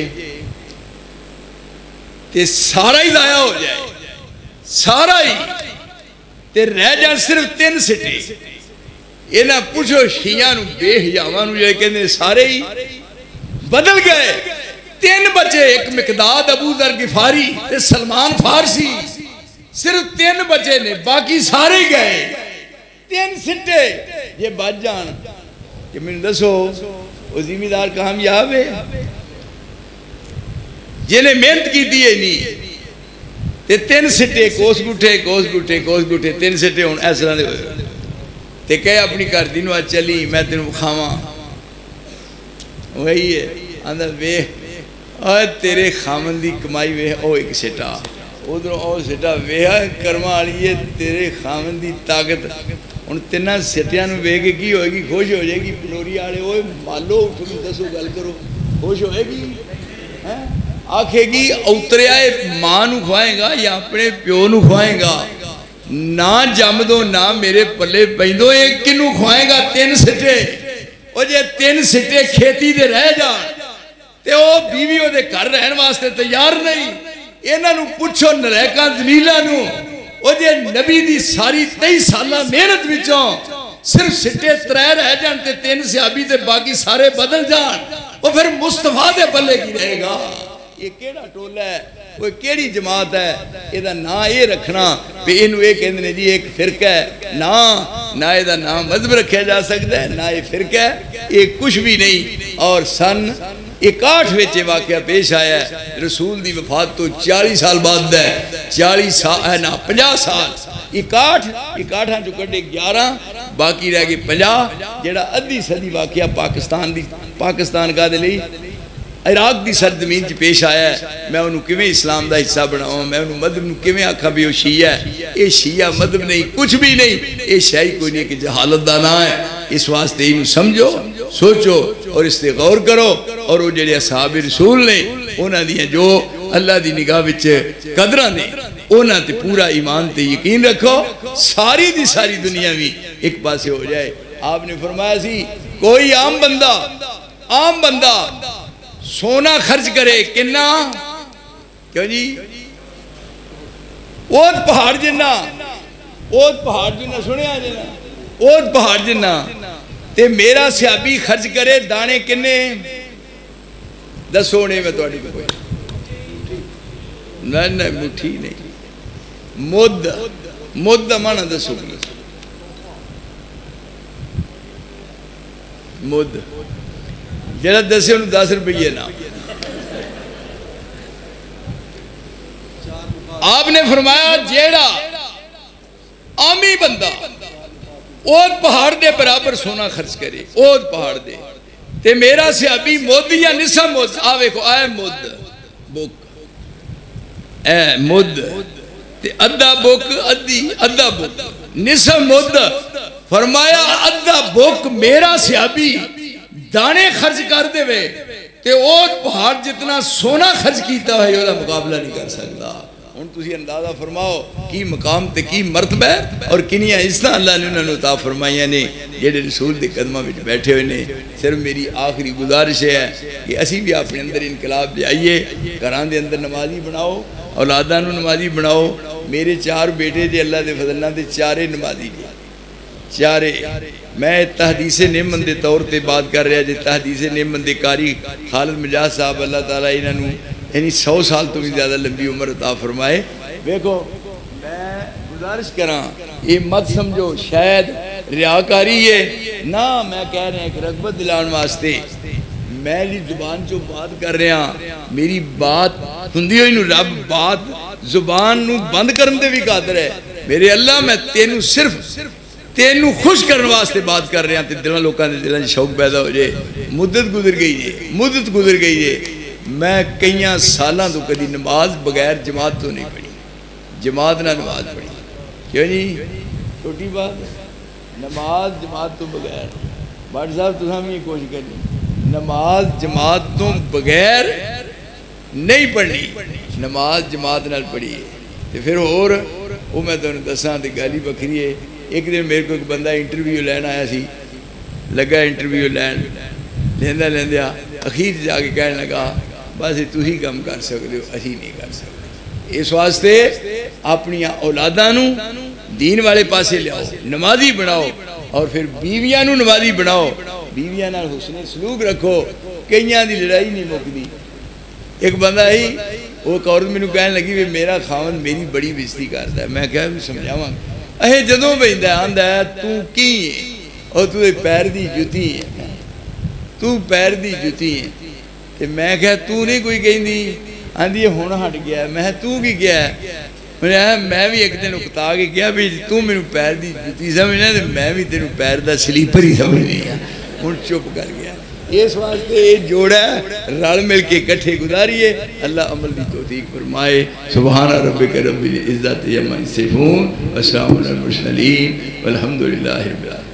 Speaker 2: تے سارا ہی ضائع ہو جائے، سارا ہی تے رہ جائے صرف 3 سٹے. یہ نہ پوچھو شیعہ نو بے حجاواں نو جو کہنے سارے ہی بدل گئے. 3 بچے، ایک مقداد ابو ذر غفاری تے سلمان فارسی، صرف 3 بچے نے، باقی سارے گئے. 3 سٹے یہ بچ جان کہ میں دسو وہ زمیندار کامیاب ہے جنہیں محنت کی دیئے نہیں. تے 3 سٹے کوس گٹھے کوس گٹھے کوس گٹھے 3 سٹے ہون ایسا دے ہوئے تے کہے اپنی کر دینو آج چلی میں تینو کھاواں. وہی ہے آندھا وے آج تیرے خامن دی کمائی وے او ایک سٹا ادھر او سٹا وے کرما آلیے تیرے خامن دی طاقت. ان 3 سٹیاں نو وے کے کی ہوئے گی؟ خوش ہو جائے گی. پلوری آڑے ہوئے مالو اٹھو دسو گل کرو خوش ہوئے گی؟ آکھے گی اترے آئے ماں نو کھوائیں گا یا اپنے پیو نو کھوائیں گا؟ نہ جم دو نہ میرے پلے پہندو ایک کنو کھوائیں گا 3 سٹے. اور جے 3 سٹے کھیتی دے رہ جان تے او بیوی او دے گھر رہن واسطے تیار نہیں. انہاں نو پوچھو نریکاں دلیلاں نو او جے نبی دی ساری 23 سالہ محنت وچوں صرف سٹے 3 رہ جان تے 3 صحابی تے باقی سارے بدل جان وہ پھر مصطفیٰ دے پلے کی رہے گا؟ یہ کیڑا ٹولہ ہے؟ وہ کیڑی جماعت ہے؟ یہ دا نا یہ رکھنا پہ انہوں ایک اندنے جی ایک فرقہ ہے نا یہ دا نام مذہب رکھا جا سکتا ہے نا یہ فرقہ ہے. یہ کچھ بھی نہیں. اور سن 61 ویچے واقعہ پیش آیا ہے. رسول دی وفات تو 40 سال بعد ہے. 40 سال ہے نا 50 سال. 61 جو کٹے 11 باقی رہ گئے 50 جیڑا ادھی صدی واقعہ پاکستان کا دلی عراق دی سرزمین چ پیش آیا ہے. میں انہوں کیویں اسلام دا حصہ بناؤں، میں انہوں مذہب نو کیویں آکھا بھی وہ شیعہ ہے. یہ شیعہ مذہب نہیں، کچھ بھی نہیں. یہ شیعی کوئی نہیں کہ جہالت دا نہ ہے. اس واسطے انہوں سمجھو، سوچو اور اس تے غور کرو. اور وہ جڑے اصحاب رسول نے انہاں دیاں جو اللہ دی نگاہ وچ قدراں نے انہاں تے پورا ایمان تے یقین رکھو. ساری دی ساری دنیا بھی ایک پاسے ہو جائے. آپ نے فرمایا سی کوئی عام بندہ سونا خرچ کرے کنا کیوں جی اوت پہاڑ جنہ سنے آجنا اوت پہاڑ جنہ تے میرا صحابی خرچ کرے دانے کنے 10 سونے میں توڑی کوئی نہیں مٹھی نہیں مد مانا 10 سونے مد جڑا 10 انہوں 10 روپیے نا. آپ نے فرمایا جیڑا عامی بندہ اوت پہاڑ دے برابر سونا خرچ کرے اوت پہاڑ دے تے میرا صحابی مد یا نصف مد آوے کو آئے مد بک اے مد تے ادھا بک ادھی ادھا بک نصف مد فرمایا ادھا بک میرا صحابی دانے خرچ کر دے وے تے او پہاڑ جتنا سونا خرچ کیتا ہے وہ مقابلہ نہیں کر سکتا. ہن تسی اندازہ فرماؤ کی مقام تے کی مرتبہ اور کنیاں عزتاں اللہ نے انہاں نوں عطا فرمائیاں نے جڑے رسول دے قدماں وچ بیٹھے ہوئے نے. صرف میری آخری گزارش ہے کہ اسی بھی اپنے اندر انقلاب لے آئیے, گھراں دے اندر نمازی بناؤ, اولاداں نوں نمازی بناؤ. میرے 4 بیٹے جے اللہ دے فضل نال دے 4 نمازی نے, 4. میں تحدیث نعمت دے طور تے بات کر رہا جی. تحدیث نعمت دے قاری خالد مجاز صاحب اللہ تعالیٰ انہاں نوں یعنی 100 سال تو بھی زیادہ لمبی عمر عطا فرمائے. دیکھو میں گزارش کراں یہ مت سمجھو شاید ریاکاری ہے نا, میں کہہ رہا ایک رغبت دلان واسطے میں لی زبان جو بات کر رہا. میری بات ہندی ہوئی نو رب بات زبان نو بند کرن دے بھی قادر ہے. میرے اللہ میں تینو صرف تینو خوش کرنے واسطے بات کر رہے ہیں تے دلوں لوکاں دے دلاں شوق پیدا ہو جائے. مدت گزر گئی ہے میں کئیاں سالاں تو کدی نماز بغیر جماعت تو نہیں پڑھی, جماعت نہ نماز پڑھی. کیوں نہیں چھوٹی بات نماز جماعت تو بغیر. بھٹ صاحب تساں بھی کوشش کرنی نماز جماعت تو بغیر نہیں پڑھنی, نماز جماعت نال پڑھی ہے. تے پھر اور وہ میں تانوں دساں تے گل ہی بکھری ہے. ایک دن میرے کو ایک بندہ انٹرویو لین آیا سی, لگا انٹرویو لیندیا اخیر جا کے کہنے لگا بس تُو ہی کم کر سکتے ہو, اسی نہیں کر سکتے. اس واسطے اپنی اولاداں نوں دین والے پاسے لیاؤ, نمازی بناؤ, اور پھر بیویاں نوں نمازی بناؤ. بیویاں نال حسن سلوک رکھو. کئیاں دی لڑائی نہیں مکدی. ایک بندہ ہی وہ ایک عورت مینوں کہنے لگی بھی میرا خاوند میری بڑی بےزتی کرتا ہے. میں کہا بھی سمجھاواں اے جدوں بیندا آندا ہے تو کی ہے اور تو پیر دی جُتی ہے, تو پیر دی جُتی ہے. تے میں کہا تو نہیں کوئی کہندی, آندی ہن ہٹ گیا. میں تو کی گیا ہے؟ میں بھی ایک دن اکتا کے کیا بھی تو مینوں پیر دی جُتی سمجھنا تے میں بھی تینوں پیر دا سلیپر ہی سمجھنی ہے. ہن چپ کر گیا. اس واسطے یہ جوڑا رل مل کے کٹھے گزاریے. اللہ عمل دی توفیق فرمائے. سبحان ربک رب العزت عما یصفون وسلام علی المرسلین والحمد للہ رب العالمین.